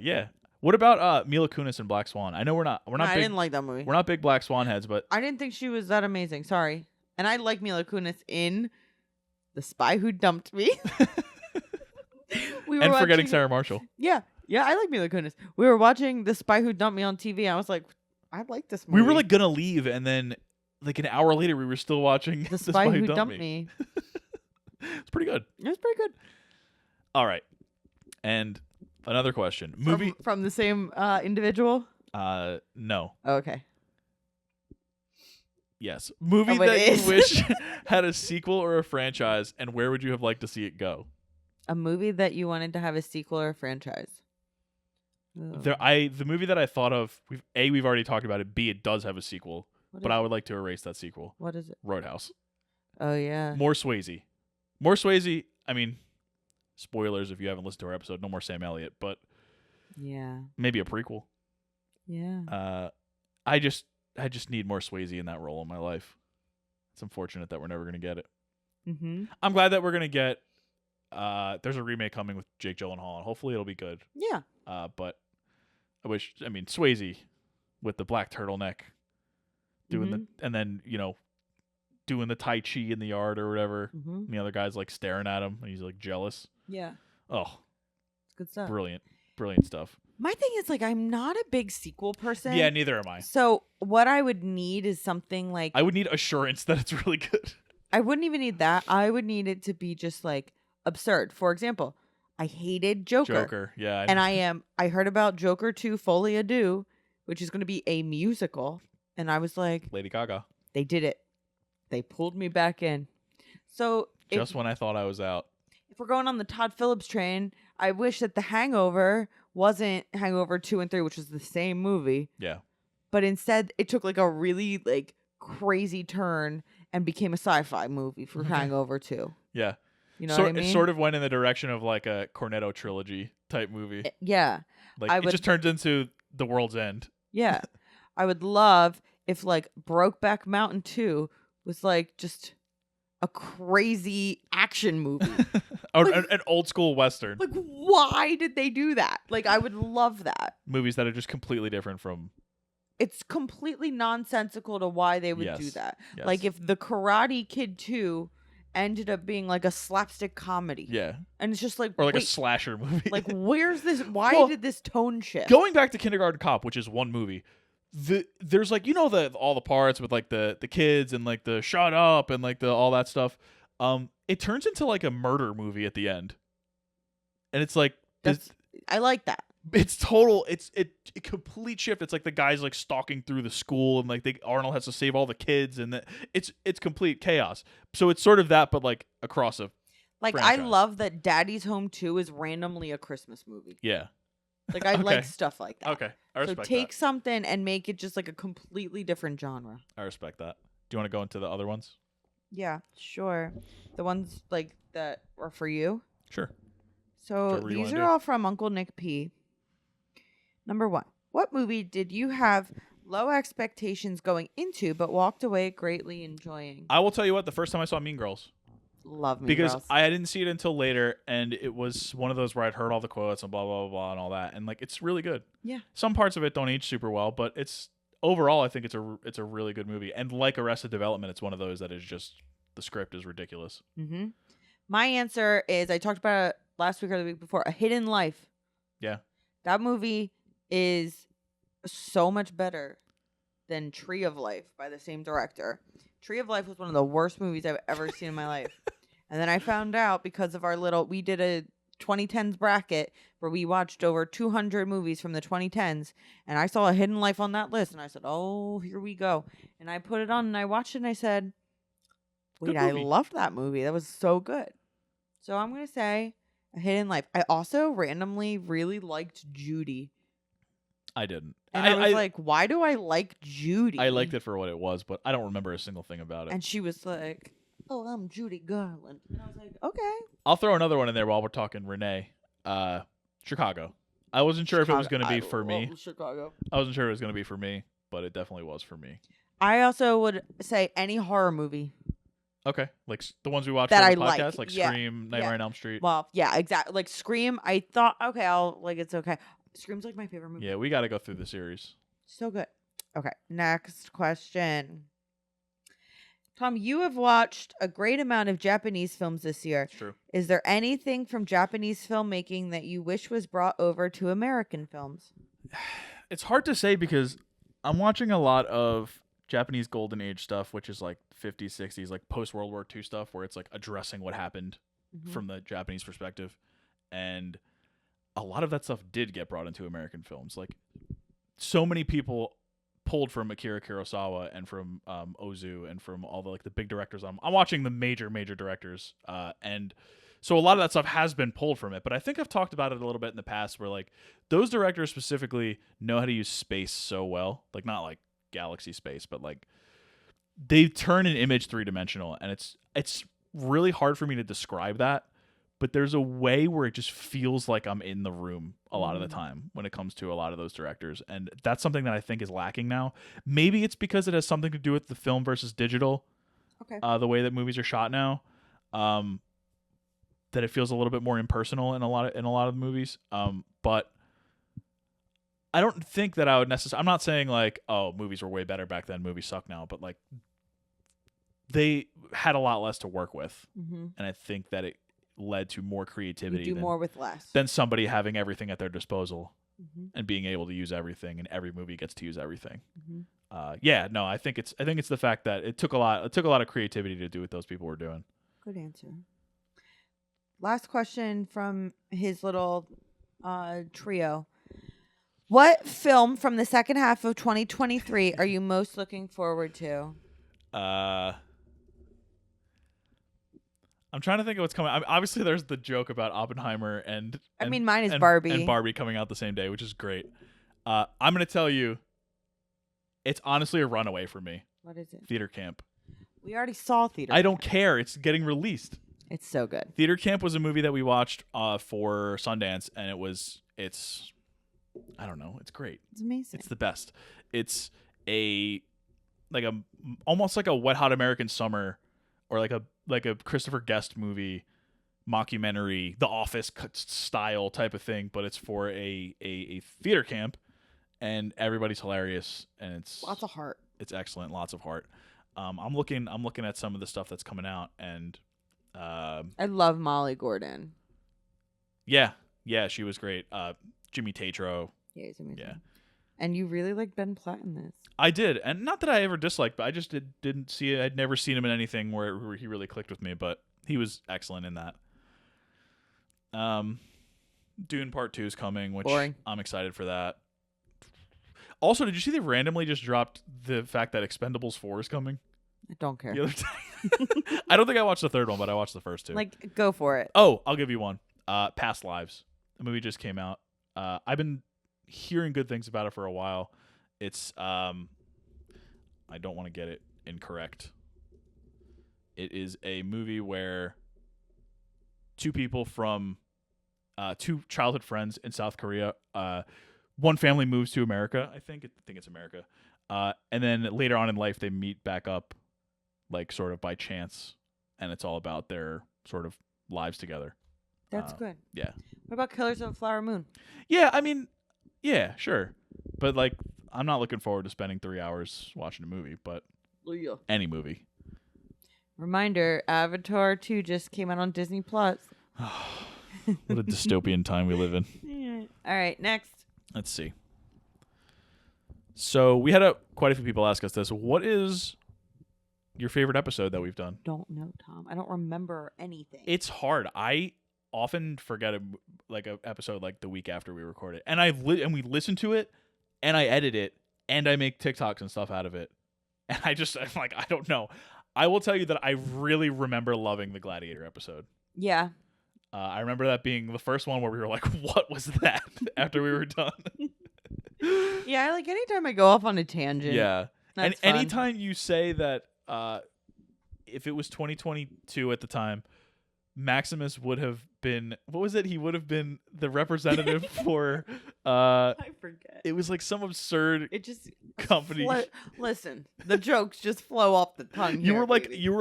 Yeah. What about Mila Kunis in Black Swan? I know we're not I big, didn't like that movie. we're not big Black Swan heads, but I didn't think she was that amazing. Sorry. And I like Mila Kunis in The Spy Who Dumped Me. and forgetting Sarah Marshall. Yeah, I like Mila Kunis. We were watching The Spy Who Dumped Me on TV. I was like, I like this movie. We were like gonna leave, and then like an hour later, we were still watching The Spy Who Dumped Me. It's pretty good. It was pretty good. All right, and another question: movie? From the same individual? No. Oh, okay. Yes. Movie but that it is. you wish had a sequel or a franchise, and where would you have liked to see it go? A movie that you wanted to have a sequel or a franchise? Ugh. The movie that I thought of, we've already talked about it. B, it does have a sequel, What but is I would like to erase that sequel. What is it? Roadhouse. Oh, yeah. More Swayze. More Swayze. I mean, spoilers if you haven't listened to our episode. No more Sam Elliott, but Yeah. maybe a prequel. Yeah. I just need more Swayze in that role in my life. It's unfortunate that we're never gonna get it. Mm-hmm. I'm glad that we're gonna get. There's a remake coming with Jake Gyllenhaal, and hopefully it'll be good. Yeah. But I mean, Swayze with the black turtleneck, doing and then doing the Tai Chi in the yard or whatever. Mm-hmm. And the other guy's like staring at him, and he's like jealous. Yeah. Oh, It's good stuff. brilliant stuff. My thing is, like, I'm not a big sequel person. Yeah, neither am I. So what I would need is something like... I would need assurance that it's really good. I wouldn't even need that. I would need it to be just, like, absurd. For example, I hated Joker. Yeah. And I heard about Joker 2 Folie à Deux, which is going to be a musical. And I was like... Lady Gaga. They did it. They pulled me back in. So... Just when I thought I was out. If we're going on the Todd Phillips train, I wish that The Hangover wasn't Hangover 2 and 3, which was the same movie. Yeah. But instead, it took like a really like crazy turn and became a sci-fi movie for Hangover 2. Yeah. You know what I mean? It sort of went in the direction of like a Cornetto trilogy type movie. Yeah. Like I it would just turns into The World's End. Yeah. I would love if like Brokeback Mountain 2 was like just a crazy action movie. Or Like- an old school Western. Like why did they do that? Like I would love that. Movies that are just completely different from. It's completely nonsensical to why they would do that. Like if The Karate Kid 2 ended up being like a slapstick comedy. Yeah. And it's just like Or like a wait, slasher movie. like where's this why Well, did this tone shift? Going back to Kindergarten Cop, which is one movie, there's like all the parts with like the kids and like the shut up and like the all that stuff. It turns into like a murder movie at the end, and it's like I like that. it's total. It's a complete shift. It's like the guy's like stalking through the school, and like Arnold has to save all the kids, and it's complete chaos. So it's sort of that, but like across a Like franchise. I love that Daddy's Home 2 is randomly a Christmas movie. Yeah. Like I Okay. like stuff like that. Okay. I So respect take that. something and make it just like a completely different genre. I respect that. Do you want to go into the other ones? Yeah, sure. The ones like that are for you. Sure. So Whichever you these wanna are do. all from Uncle Nick P. Number 1. What movie did you have low expectations going into but walked away greatly enjoying? I will tell you what. The first time I saw Mean Girls. Love me, Because girls. I didn't see it until later, and it was one of those where I'd heard all the quotes and blah blah blah, blah and all that, and like it's really good. Yeah. Some parts of it don't age super well, but it's overall I think it's a really good movie. And like Arrested Development, it's one of those that is just the script is ridiculous. Mm-hmm. My answer is I talked about it last week or the week before. A Hidden Life. Yeah. That movie is so much better than Tree of Life by the same director. Tree of Life was one of the worst movies I've ever seen in my life. And then I found out because of we did a 2010s bracket where we watched over 200 movies from the 2010s. And I saw A Hidden Life on that list. And I said, oh, here we go. And I put it on and I watched it and I said, wait, Good I movie. loved that movie. That was so good. So I'm going to say A Hidden Life. I also randomly really liked Judy. I didn't. And I was like, why do I like Judy? I liked it for what it was, but I don't remember a single thing about it. And she was like, oh, I'm Judy Garland. And I was like, okay. I'll throw another one in there while we're talking Renee. Chicago. I wasn't sure if it was going to be for me. Chicago. I wasn't sure it was going to be for me, but it definitely was for me. I also would say any horror movie. Okay, like the ones we watched That for the I podcast, like. like Yeah. Scream, Nightmare on Elm Street. Well, yeah, exactly. Like Scream, I thought, okay, it's okay. Scream's like my favorite movie. Yeah, we got to go through the series. So good. Okay, next question. Tom, you have watched a great amount of Japanese films this year. It's true. Is there anything from Japanese filmmaking that you wish was brought over to American films? It's hard to say because I'm watching a lot of Japanese Golden Age stuff, which is like 50s, 60s, like post World War II stuff, where it's like addressing what happened from the Japanese perspective. And a lot of that stuff did get brought into American films. Like so many people pulled from Akira Kurosawa and from Ozu and from all the like the big directors. I'm watching the major directors, and so a lot of that stuff has been pulled from it. But I think I've talked about it a little bit in the past, where like those directors specifically know how to use space so well, like not like galaxy space, but like they turn an image 3-dimensional, and it's really hard for me to describe that. But there's a way where it just feels like I'm in the room a lot of the time when it comes to a lot of those directors. And that's something that I think is lacking now. Maybe it's because it has something to do with the film versus digital, the way that movies are shot now, that it feels a little bit more impersonal in a lot of the movies. But I don't think that I would necessarily. I'm not saying like, oh, movies were way better back then, movies suck now, but like they had a lot less to work with, and I think that it led to more creativity. You do more with less. Than somebody having everything at their disposal and being able to use everything, and every movie gets to use everything. I think it's the fact that it took a lot of creativity to do what those people were doing. Good answer. Last question from his little trio. What film from the second half of 2023 are you most looking forward to? I'm trying to think of what's coming. Obviously, there's the joke about Oppenheimer and mine is Barbie. And Barbie coming out the same day, which is great. I'm going to tell you, it's honestly a runaway for me. What is it? Theater Camp. We already saw Theater I don't Camp. care. It's getting released. It's so good. Theater Camp was a movie that we watched for Sundance, and it's I don't know, it's great. It's amazing. It's the best. It's almost like a Wet Hot American Summer, or like a Christopher Guest movie, mockumentary, The Office style type of thing, but it's for a theater camp, and everybody's hilarious, and it's lots of heart. It's excellent, lots of heart. I'm looking at some of the stuff that's coming out, and I love Molly Gordon. yeah, she was great. Jimmy Tatro. Yeah, he's amazing. Yeah. And you really like Ben Platt in this. I did, and not that I ever disliked, but I just didn't see it. I'd never seen him in anything where he really clicked with me, but he was excellent in that. Dune Part 2 is coming, which Boring. I'm excited for that. Also, did you see they randomly just dropped the fact that Expendables 4 is coming I don't care. the other day? I don't think I watched the third one, but I watched the first two. Like, go for it. Oh, I'll give you one. Past Lives. The movie just came out. I've been hearing good things about it for a while. It's I don't want to get it incorrect. It is a movie where two people from two childhood friends in South Korea, one family moves to America. I think it's America. And then later on in life they meet back up, like sort of by chance, and it's all about their sort of lives together. That's good. Yeah. What about Killers of the Flower Moon? Yeah, I mean, yeah, sure. But like, I'm not looking forward to spending 3 hours watching a movie, but any movie. Reminder, Avatar 2 just came out on Disney Plus. What a dystopian time we live in. Yeah. All right, next. Let's see. So we had quite a few people ask us this. What is your favorite episode that we've done? Don't know, Tom. I don't remember anything. It's hard. I often forget an episode like the week after we record it, and we listen to it, and I edit it, and I make TikToks and stuff out of it, and I'm like, I don't know. I will tell you that I really remember loving the Gladiator episode. Yeah. I remember that being the first one where we were like, what was that? After we were done. Yeah, like anytime I go off on a tangent. Yeah. And anytime you say that if it was 2022 at the time, Maximus would have been, what was it? He would have been the representative for I forget. It was like some absurd company. Listen, the jokes just flow off the tongue. You were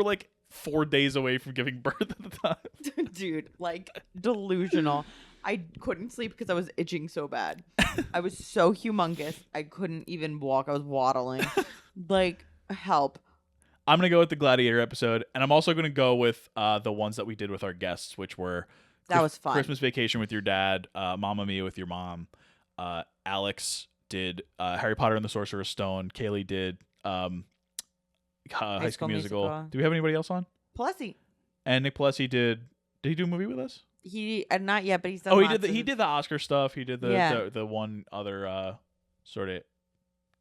like 4 days away from giving birth at the time. Dude, like delusional. I couldn't sleep because I was itching so bad. I was so humongous. I couldn't even walk. I was waddling. Like, help. I'm going to go with the Gladiator episode, and I'm also going to go with the ones that we did with our guests, which were that was fun. Christmas Vacation with your dad, Mamma Mia with your mom. Alex did Harry Potter and the Sorcerer's Stone. Kaylee did High School Musical. Do we have anybody else on? Plessy. And Nick Plessy did he do a movie with us? He not yet, but he's done. He did the Oscar stuff. He did the one other sort of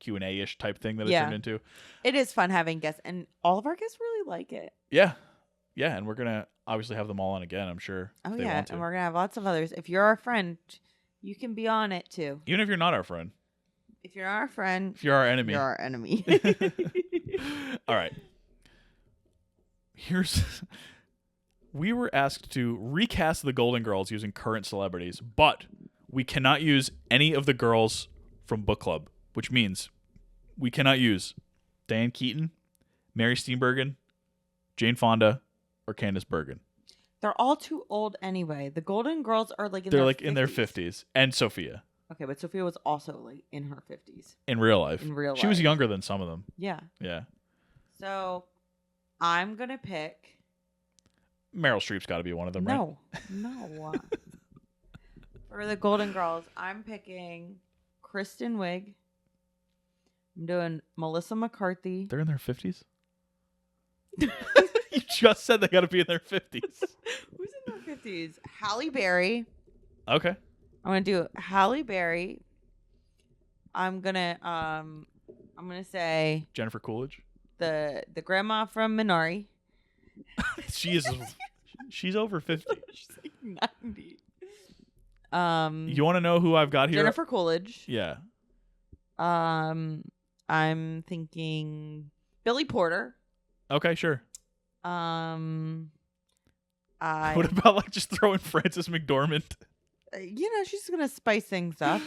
Q&A ish type thing that it turned into. It is fun having guests, and all of our guests really like it. Yeah, and we're gonna obviously have them all on again, I'm sure. Oh yeah, and we're gonna have lots of others. If you're our friend, you can be on it too. Even if you're not our friend. If you're our friend, if you're our enemy, you're our enemy. All right. We were asked to recast the Golden Girls using current celebrities, but we cannot use any of the girls from Book Club, which means we cannot use Diane Keaton, Mary Steenburgen, Jane Fonda, or Candice Bergen. They're all too old anyway. The Golden Girls are like in their 50s. And Sophia. Okay, but Sophia was also like in her 50s. In real life. She was younger than some of them. Yeah. Yeah. So I'm going to pick Meryl Streep's got to be one of them, right? No. For the Golden Girls, I'm picking Kristen Wiig. I'm doing Melissa McCarthy. They're in their 50s? You just said they got to be in their 50s. Who's in their 50s? Halle Berry. Okay. I'm going to do Halle Berry. I'm going to say Jennifer Coolidge. The grandma from Minari. She's over 50. She's like 90. You want to know who I've got here? Jennifer Coolidge. Yeah. I'm thinking Billy Porter. Okay, sure. I'm What about like just throwing Frances McDormand? She's gonna spice things up.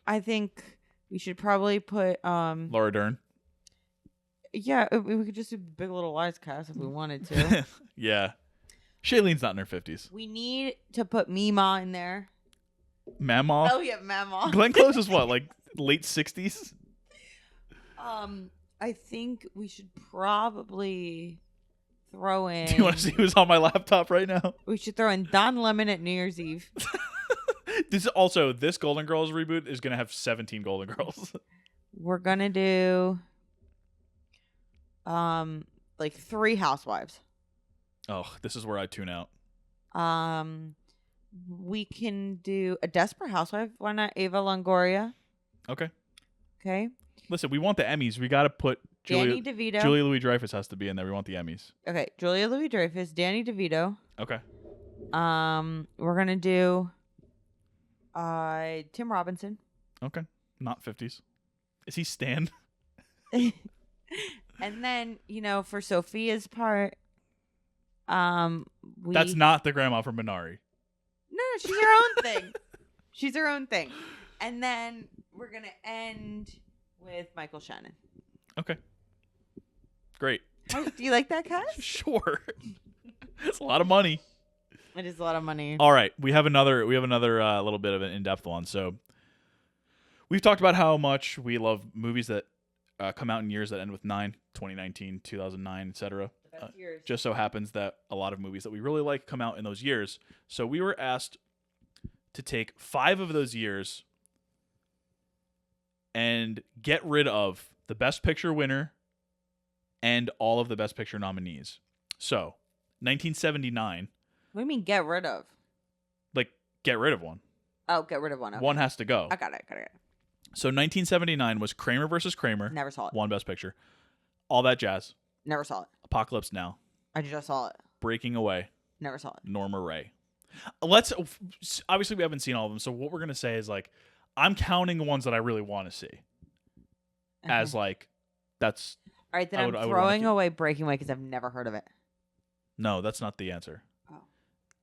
I think we should probably put Laura Dern. Yeah, we could just do Big Little Lies cast if we wanted to. Yeah. Shailene's not in her 50s. We need to put Mima in there. Mama? Oh yeah, Mama. Glenn Close is what, like late 60s? I think we should probably throw in. Do you want to see who's on my laptop right now? We should throw in Don Lemon at New Year's Eve. This Golden Girls reboot is gonna have 17 Golden Girls. We're gonna do like 3 housewives. Oh, this is where I tune out. We can do a Desperate Housewife. Why not Ava Longoria? Okay. Okay. Listen, we want the Emmys. We gotta put Danny DeVito. Julia Louis-Dreyfus has to be in there. We want the Emmys. Okay, Julia Louis-Dreyfus, Danny DeVito. Okay. We're gonna do Tim Robinson. Okay. Not 50s. Is he Stan? And then, for Sophia's part, That's not the grandma from Minari. No, she's her own thing. She's her own thing. And then we're gonna end with Michael Shannon. Okay. Great. Do you like that cast? Sure. It's a lot of money. It is a lot of money. All right, we have another little bit of an in-depth one. So we've talked about how much we love movies that come out in years that end with 9, 2019, 2009, etc. Just so happens that a lot of movies that we really like come out in those years. So we were asked to take 5 of those years and get rid of the Best Picture winner and all of the Best Picture nominees. So 1979. What do you mean get rid of? Like, get rid of one. Oh, get rid of one. Okay. One has to go. I got it. So 1979 was Kramer versus Kramer. Never saw it. One Best Picture. All That Jazz. Never saw it. Apocalypse Now. I just saw it. Breaking Away. Never saw it. Norma Ray. Obviously we haven't seen all of them, so what we're going to say is like, I'm counting the ones that I really want to see. As like, that's... All right, then I'm throwing away Breaking Away because I've never heard of it. No, that's not the answer. Oh.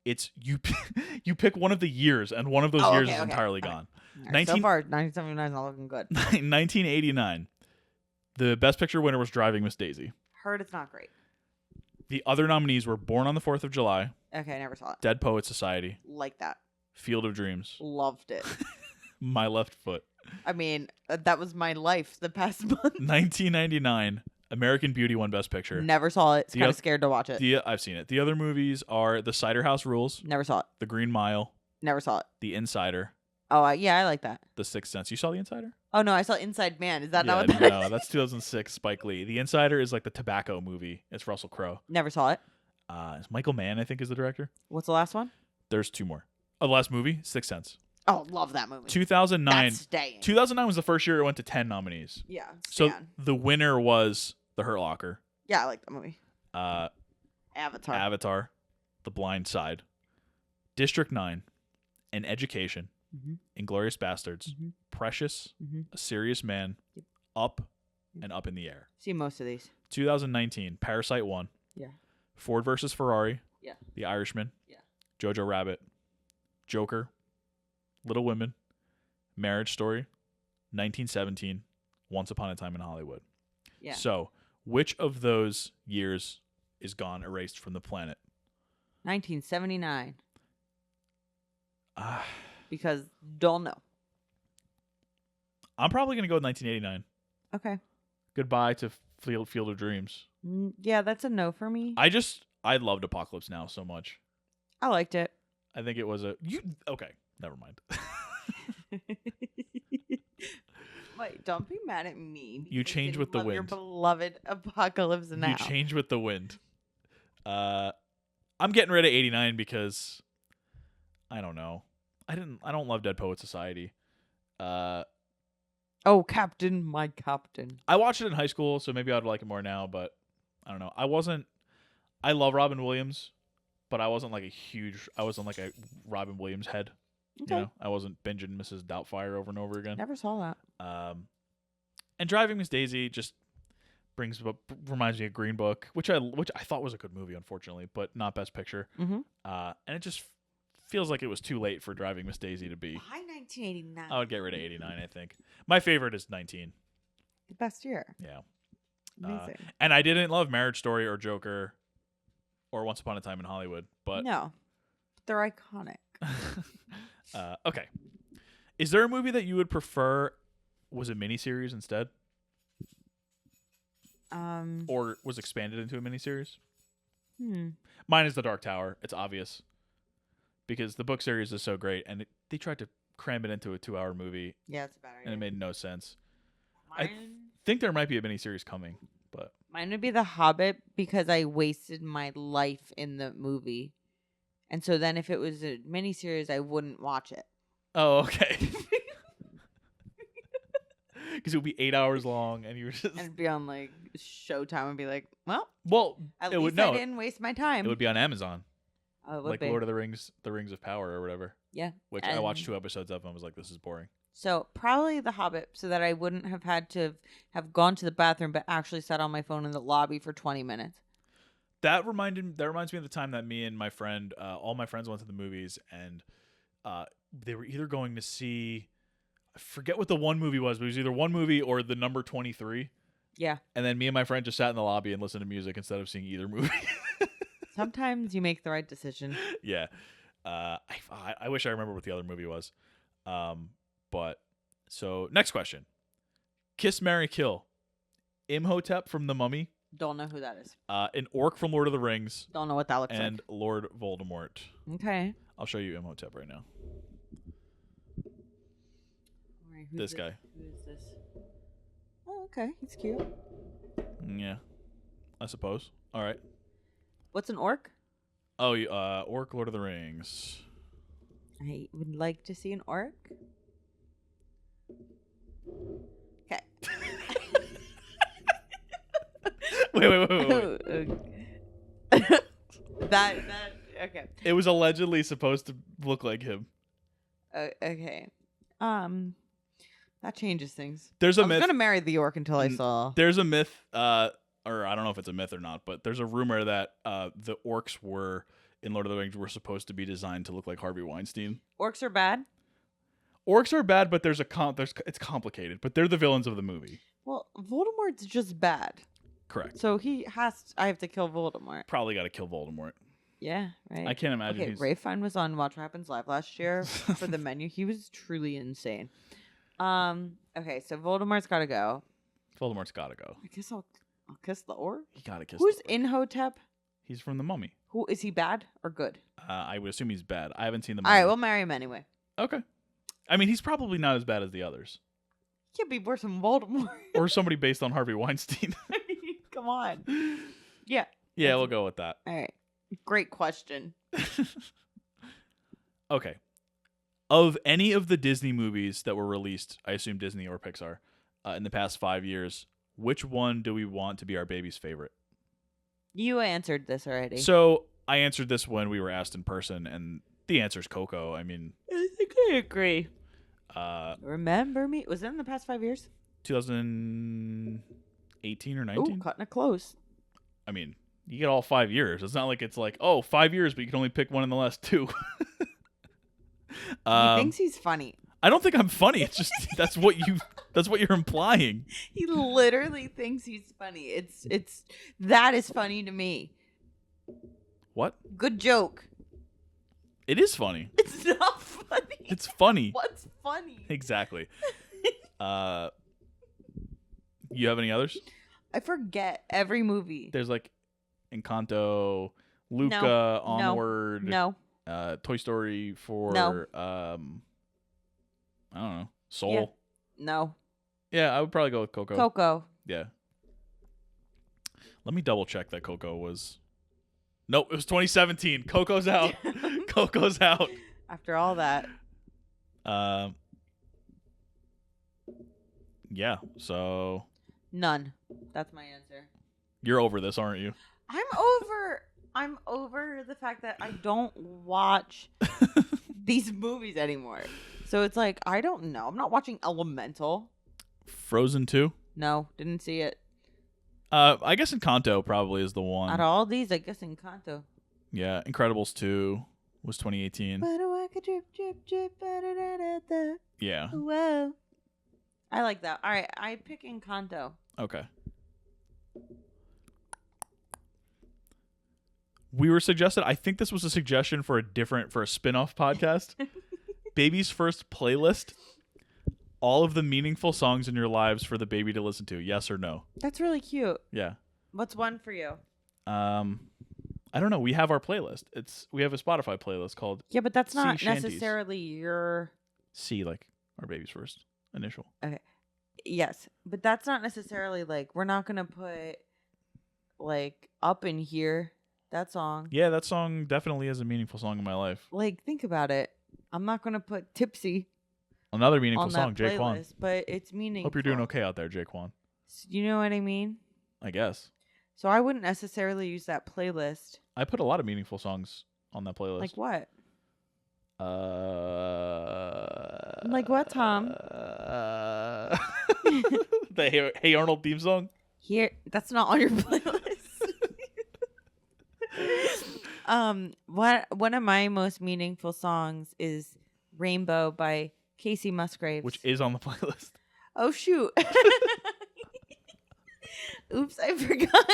It's you pick one of the years, and one of those years is entirely gone. Right. So far, 1979 is not looking good. 1989. The Best Picture winner was Driving Miss Daisy. Heard it's not great. The other nominees were Born on the 4th of July. Okay, never saw it. Dead Poets Society. Like that. Field of Dreams. Loved it. My Left Foot. I mean, that was my life the past month. 1999. American Beauty won Best Picture. Never saw it. Kind of scared to watch it. I've seen it. The other movies are The Cider House Rules. Never saw it. The Green Mile. Never saw it. The Insider. Oh, yeah, I like that. The Sixth Sense. You saw The Insider? Oh, no, I saw Inside Man. Is that not what that No, that's 2006 Spike Lee. The Insider is like the tobacco movie. It's Russell Crowe. Never saw it. It's Michael Mann, I think, is the director. What's the last one? There's 2 more. Oh, the last movie, Sixth Sense. Oh, love that movie. 2009. That's staying. 2009 was the first year it went to 10 nominees. Yeah. So the winner was The Hurt Locker. Yeah, I like that movie. Avatar. The Blind Side. District 9. An Education. Mm-hmm. Inglourious Bastards. Mm-hmm. Precious. Mm-hmm. A Serious Man. Yep. Up. And Up in the Air. See most of these. 2019. Parasite 1. Yeah. Ford versus Ferrari. Yeah. The Irishman. Yeah. Jojo Rabbit. Joker. Little Women. Marriage Story. 1917. Once Upon a Time in Hollywood. Yeah. So, which of those years is gone, erased from the planet? 1979. Ah. Because don't know. I'm probably going to go with 1989. Okay. Goodbye to Field of Dreams. Yeah, that's a no for me. I loved Apocalypse Now so much. I liked it. I think it was okay, never mind. Wait, don't be mad at me. You change with the wind. Your beloved Apocalypse Now. You change with the wind. I'm getting rid of 89 because I don't know. I don't love Dead Poet Society. Oh, Captain, my Captain. I watched it in high school, so maybe I'd like it more now, but I don't know. I love Robin Williams, but I wasn't like a Robin Williams head. Okay. You know, I wasn't binging Mrs. Doubtfire over and over again. Never saw that. And Driving Miss Daisy, just reminds me of Green Book, which I thought was a good movie, unfortunately, but not Best Picture. Mm-hmm. And it just feels like it was too late for Driving Miss Daisy to be. Why 1989? I would get rid of 89. I think my favorite is 19. The best year. Yeah. Amazing. And I didn't love Marriage Story or Joker or Once Upon a Time in Hollywood, but no, they're iconic. Okay. Is there a movie that you would prefer was a miniseries instead? Or was expanded into a miniseries? Mine is The Dark Tower. It's obvious. Because the book series is so great, and they tried to cram it into a 2-hour movie. Yeah, it's better. And it made no sense. I think there might be a miniseries coming, but mine would be The Hobbit because I wasted my life in the movie. And so then if it was a miniseries, I wouldn't watch it. Oh, okay. Because it would be 8 hours long, and you were just... And it'd be on, like, Showtime and be like, well, at it least would, I didn't waste my time. It would be on Amazon. Oh, it would like be. Lord of the Rings of Power or whatever. Yeah. Which I watched 2 episodes of and was like, this is boring. So probably The Hobbit, so that I wouldn't have had to have gone to the bathroom, but actually sat on my phone in the lobby for 20 minutes. That reminds me of the time that me and my friend, all my friends went to the movies, and they were either going to see, I forget what the one movie was, but it was either one movie or the number 23. Yeah. And then me and my friend just sat in the lobby and listened to music instead of seeing either movie. Sometimes you make the right decision. Yeah. I wish I remember what the other movie was. But so next question. Kiss, Marry, Kill. Imhotep from The Mummy. Don't know who that is. An orc from Lord of the Rings. Don't know what that looks and Lord Voldemort. Okay. I'll show you Imhotep right now. Right, this guy. Who is this? Oh, okay. He's cute. Yeah. I suppose. All right. What's an orc? Oh, orc Lord of the Rings. I would like to see an orc. Okay. Wait. that okay. It was allegedly supposed to look like him. Okay. That changes things. There's a I was myth. gonna marry the orc until I saw. There's a myth, or I don't know if it's a myth or not, but there's a rumor that the orcs were in Lord of the Rings were supposed to be designed to look like Harvey Weinstein. Orcs are bad. Orcs are bad, but it's complicated. But they're the villains of the movie. Well, Voldemort's just bad. Correct. So I have to kill Voldemort. Probably got to kill Voldemort. Yeah, right. I can't imagine. Okay, Ray Fine was on Watch What Happens Live last year for the menu. He was truly insane. Okay, so Voldemort's got to go. Voldemort's got to go. I guess I'll kiss the orc. He got to kiss. Who's Imhotep? He's from The Mummy. Who is he? Bad or good? I would assume he's bad. I haven't seen The All Mummy. right, we'll marry him anyway. Okay. I mean, he's probably not as bad as the others. Can't be worse than Voldemort. Or somebody based on Harvey Weinstein. Come on. Yeah. Yeah, we'll go with that. All right. Great question. Okay. Of any of the Disney movies that were released, I assume Disney or Pixar, in the past 5 years, which one do we want to be our baby's favorite? You answered this already. So I answered this when we were asked in person, and the answer is Coco. I mean, I think I agree. Remember Me? Was it in the past 5 years? 2018 or 19? Ooh, cutting it close. I mean, you get all 5 years. It's not like it's like, 5 years, but you can only pick one in the last 2. He thinks he's funny. I don't think I'm funny. It's just that's what you're implying. He literally thinks he's funny. It's that is funny to me. What? Good joke. It is funny. It's not funny. It's funny. What's funny? Exactly. You have any others? I forget every movie. There's like Encanto, Luca, Onward. No. Toy Story 4. No. I don't know. Soul. Yeah. No. Yeah, I would probably go with Coco. Coco. Yeah. Let me double check that Coco was. Nope, it was 2017. Coco's out. Coco's out. After all that. Yeah, so. None. That's my answer. You're over this, aren't you? I'm over the fact that I don't watch these movies anymore. So it's like, I don't know. I'm not watching Elemental. Frozen 2? No, didn't see it. I guess Encanto probably is the one. Out of all these, I guess Encanto. Yeah, Incredibles 2 was 2018. Yeah. Whoa. I like that. All right, I pick Encanto. Okay. We were suggested, I think this was a suggestion for a spin-off podcast. Baby's first playlist. All of the meaningful songs in your lives for the baby to listen to. Yes or no? That's really cute. Yeah. What's one for you? I don't know. We have our playlist. We have a Spotify playlist called Yeah, but that's Sea not Shanties. necessarily your... C, like our baby's first initial. Okay. Yes, but that's not necessarily like, we're not going to put like Up in Here, that song. Yeah, that song definitely is a meaningful song in my life. Like, think about it. I'm not going to put Tipsy Another meaningful on song, that Jay Quan. playlist, but it's meaningful. Hope you're doing okay out there, Jay Quan. You know what I mean? I guess. So I wouldn't necessarily use that playlist. I put a lot of meaningful songs on that playlist. Like what? Like what, Tom? The Hey Arnold theme song? Here, that's not on your playlist. One of my most meaningful songs is Rainbow by Casey Musgraves. Which is on the playlist. Oh shoot. Oops, I forgot.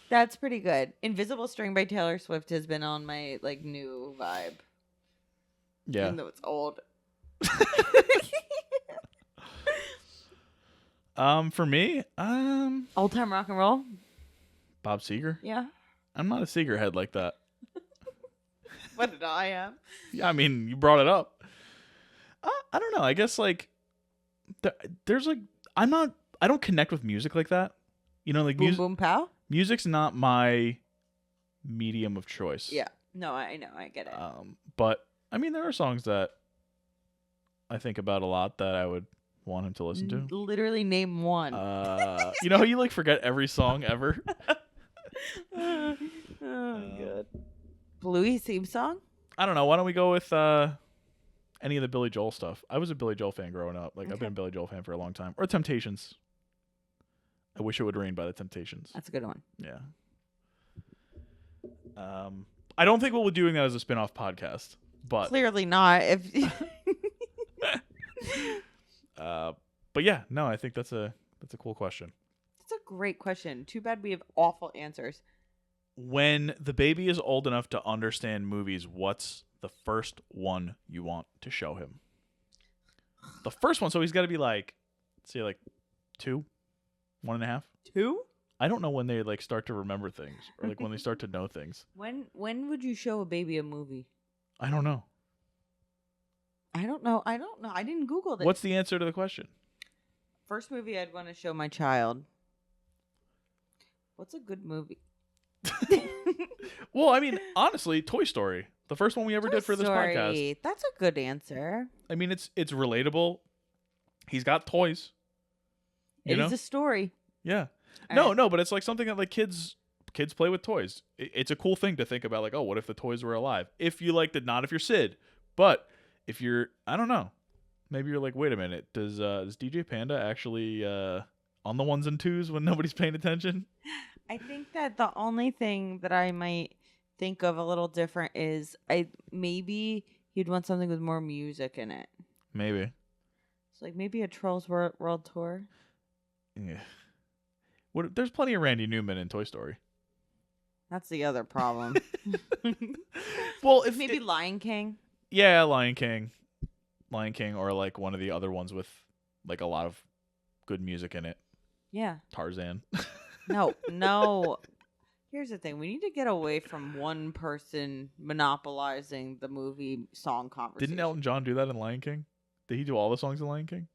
That's pretty good. Invisible String by Taylor Swift has been on my like new vibe. Yeah. Even though it's old. For me, Old time rock and roll? Bob Seger. Yeah. I'm not a Seger head like that. What did I am? Yeah, I mean, you brought it up. I don't know. I guess like there's like I don't connect with music like that. You know, like Boom Boom Pow? music's not my medium of choice. Yeah. No, I know. I get it. But I mean, there are songs that I think about a lot that I would want him to listen to. Literally name one. You know how you like forget every song ever? Oh, good. Bluey theme song? I don't know. Why don't we go with any of the Billy Joel stuff? I was a Billy Joel fan growing up. Like I've been a Billy Joel fan for a long time. Or Temptations. I Wish It Would Rain by the Temptations. That's a good one. Yeah. I don't think we'll be doing that as a spin-off podcast, but Clearly not. If but yeah, no, I think that's a cool question. That's a great question. Too bad we have awful answers. When the baby is old enough to understand movies, what's the first one you want to show him? The first one, so he's got to be like, say like 2, 1.5. 2? I don't know when they like start to remember things or like when they start to know things. When would you show a baby a movie? I don't know. I don't know. I didn't Google this. What's the answer to the question? First movie I'd want to show my child. What's a good movie? Well, I mean, honestly, Toy Story. The first one we ever did for this podcast. That's a good answer. I mean, it's relatable. He's got toys. It is a story. Yeah. All No, but it's like something that like kids play with toys. It's a cool thing to think about. Like, oh, what if the toys were alive? If you like it, not if you're Sid, but if you're, I don't know. Maybe you're like, wait a minute. Does DJ Panda actually on the 1s and 2s when nobody's paying attention? I think that the only thing that I might think of a little different is maybe he'd want something with more music in it. Maybe. So like maybe a Trolls World Tour. Yeah. There's plenty of Randy Newman in Toy Story. That's the other problem. Well, if maybe Lion King. Yeah, Lion King, or like one of the other ones with like a lot of good music in it. Yeah. Tarzan. No. Here's the thing: we need to get away from one person monopolizing the movie song conversation. Didn't Elton John do that in Lion King? Did he do all the songs in Lion King?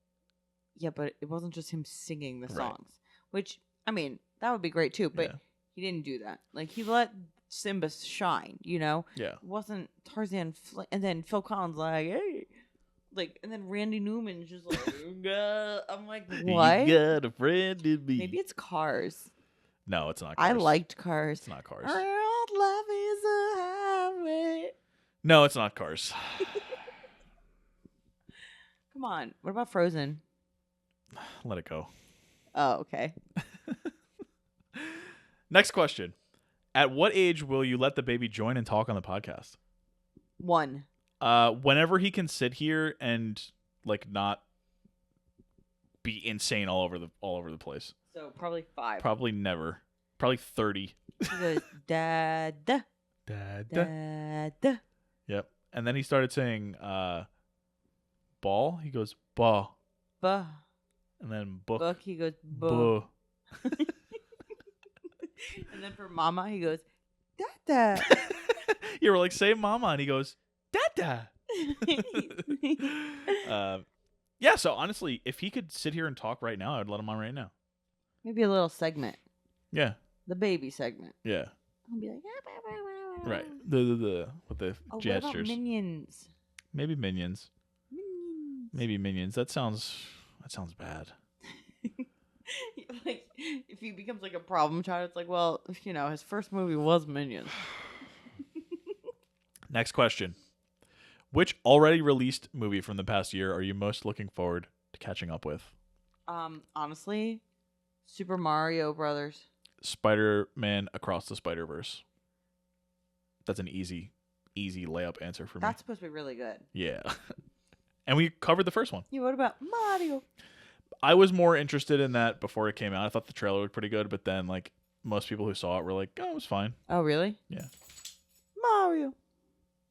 Yeah, but it wasn't just him singing the songs, which, I mean, that would be great too, but he didn't do that. Like, he let Simba shine, you know? Yeah. It wasn't Tarzan, and then Phil Collins like, hey. Like, and then Randy Newman's just like, I'm like, what? You got a friend in me. Maybe it's Cars. No, it's not Cars. I liked Cars. It's not Cars. Our old love is a highway. No, it's not Cars. Come on. What about Frozen? Let it go. Oh, okay. Next question. At what age will you let the baby join and talk on the podcast? 1. Whenever he can sit here and like not be insane all over the place. So probably 5. Probably never. Probably 30. He goes, Dad. Dad. Yep. And then he started saying ball. He goes ba. Buh. And then book. Book, he goes, Buh. And then for mama, he goes, Dada. You were like, say mama, and he goes, Dada. Yeah, so honestly, if he could sit here and talk right now, I'd let him on right now. Maybe a little segment. Yeah. The baby segment. Yeah. I'll be like, Right. The with the oh, gestures. What about Minions? Maybe Minions. Minions. Maybe Minions. That sounds bad. Like, if he becomes like a problem child, it's like, well, his first movie was Minions. Next question. Which already released movie from the past year are you most looking forward to catching up with? Honestly, Super Mario Brothers. Spider-Man Across the Spider-Verse. That's an easy layup answer for me. That's supposed to be really good. Yeah. And we covered the first one. Yeah, what about Mario? I was more interested in that before it came out. I thought the trailer looked pretty good, but then like most people who saw it were like, "Oh, it was fine." Oh, really? Yeah. Mario.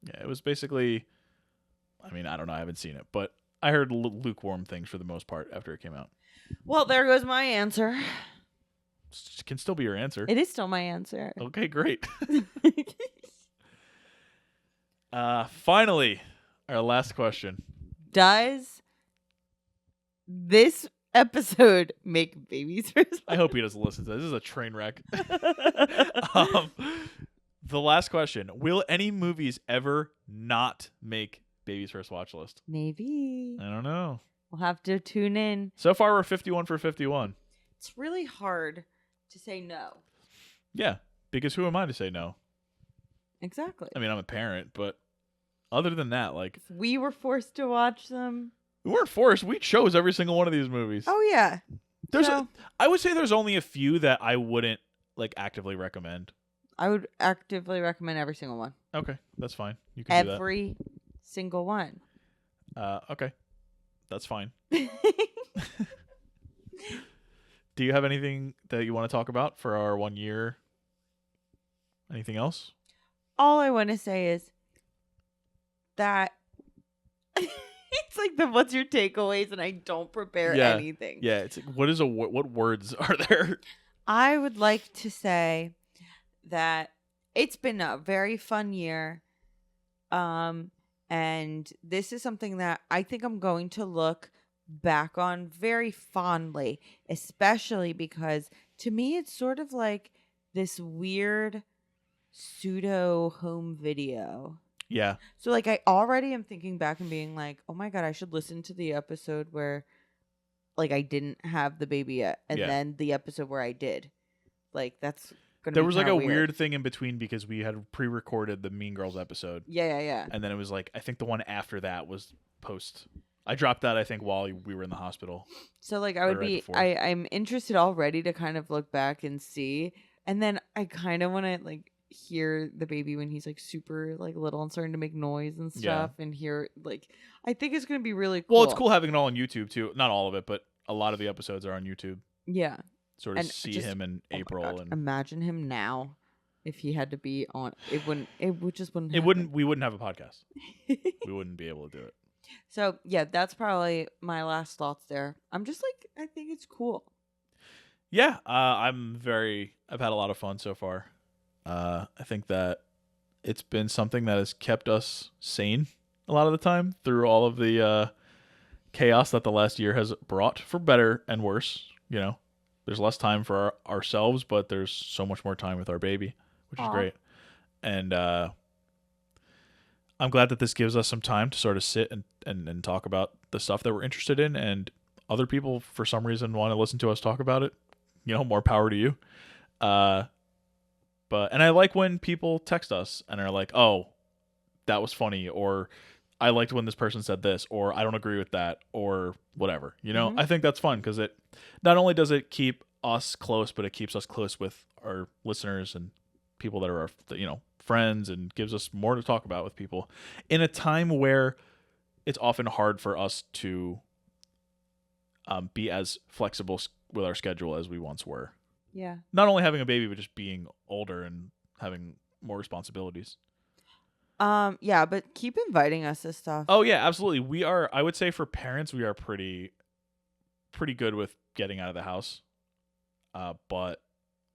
Yeah, it was basically. I mean, I don't know. I haven't seen it, but I heard lukewarm things for the most part after it came out. Well, there goes my answer. Can still be your answer. It is still my answer. Okay, great. Finally, our last question. Does this episode make babies first? I hope he doesn't listen to this. This is a train wreck. The last question. Will any movies ever not make Baby's First Watch List? Maybe. I don't know. We'll have to tune in. So far, we're 51 for 51. It's really hard to say no. Yeah, because who am I to say no? Exactly. I mean, I'm a parent, but other than that, like... If we were forced to watch them... We weren't forced. We chose every single one of these movies. Oh, yeah. I would say there's only a few that I wouldn't like actively recommend. I would actively recommend every single one. Okay, that's fine. You can do that. Every single one. Okay, that's fine. Do you have anything that you want to talk about for our 1 year? Anything else? All I want to say is that it's like what's your takeaways, and I don't prepare anything. Yeah, it's like, what words are there? I would like to say that it's been a very fun year. And this is something that I think I'm going to look back on very fondly, especially because to me it's sort of like this weird pseudo home video. Yeah. So like I already am thinking back and being like, oh my God, I should listen to the episode where like I didn't have the baby yet, and then the episode where I did. Like that's gonna there be was like a weird. weird thing in between because we had pre-recorded the Mean Girls episode. Yeah. And then it was like I think the one after that was post. I dropped that I think while we were in the hospital. So like I would be I'm interested already to kind of look back and see, and then I kind of want to like hear the baby when he's like super like little and starting to make noise and stuff, and hear like I think it's gonna be really cool. Well, it's cool having it all on YouTube too. Not all of it, but a lot of the episodes are on YouTube. Yeah. Sort of see him in April and imagine him now if he had to be on. We wouldn't have a podcast. We wouldn't be able to do it. So yeah, that's probably my last thoughts there. I'm just like, I think it's cool. Yeah, I've had a lot of fun so far. I think that it's been something that has kept us sane a lot of the time through all of the chaos that the last year has brought, for better and worse. You know, there's less time for ourselves, but there's so much more time with our baby, which is great. And I'm glad that this gives us some time to sort of sit and talk about the stuff that we're interested in, and other people for some reason want to listen to us talk about it. You know, more power to you. And I like when people text us and are like, "Oh, that was funny," or "I liked when this person said this," or "I don't agree with that," or whatever. You know, I think that's fun because it not only does it keep us close, but it keeps us close with our listeners and people that are our, friends, and gives us more to talk about with people in a time where it's often hard for us to be as flexible with our schedule as we once were. Yeah. Not only having a baby, but just being older and having more responsibilities. Yeah, but keep inviting us to stuff. Oh yeah, absolutely. We are, I would say for parents, we are pretty good with getting out of the house. But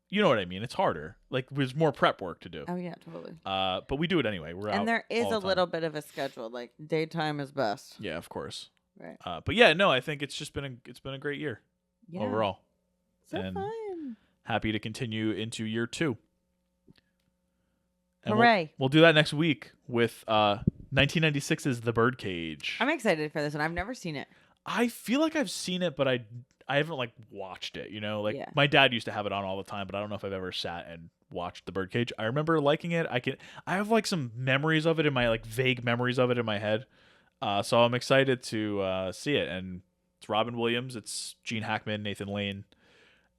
you know what I mean? It's harder. Like there's more prep work to do. Oh yeah, totally. But we do it anyway. We're out. And there is all the a time. little bit of a schedule. Like daytime is best. Yeah, of course. Right. But yeah, no, I think it's just been a great year overall. So and fun. Happy to continue into year 2. And Hooray. We'll do that next week with 1996's The Birdcage. I'm excited for this one. I've never seen it. I feel like I've seen it, but I haven't like watched it, Like Yeah. my dad used to have it on all the time, but I don't know if I've ever sat and watched The Birdcage. I remember liking it. I have like some memories of it in my like vague memories of it in my head. So I'm excited to see it. And it's Robin Williams, it's Gene Hackman, Nathan Lane,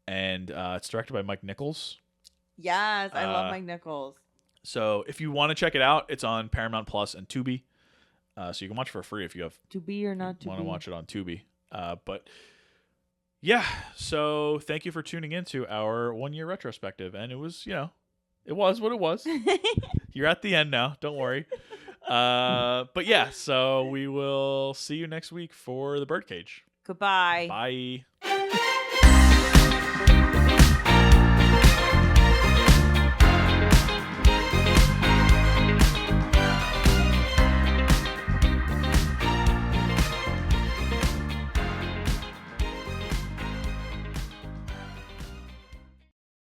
and it's directed by Mike Nichols. Yes, I love Mike Nichols. So if you want to check it out, it's on Paramount Plus and Tubi. So you can watch it for free if you have To be or not to want to be. watch it on Tubi. But yeah, so thank you for tuning into our 1-year retrospective. And it was, it was what it was. You're at the end now. Don't worry. But yeah, so we will see you next week for The Birdcage. Goodbye. Bye.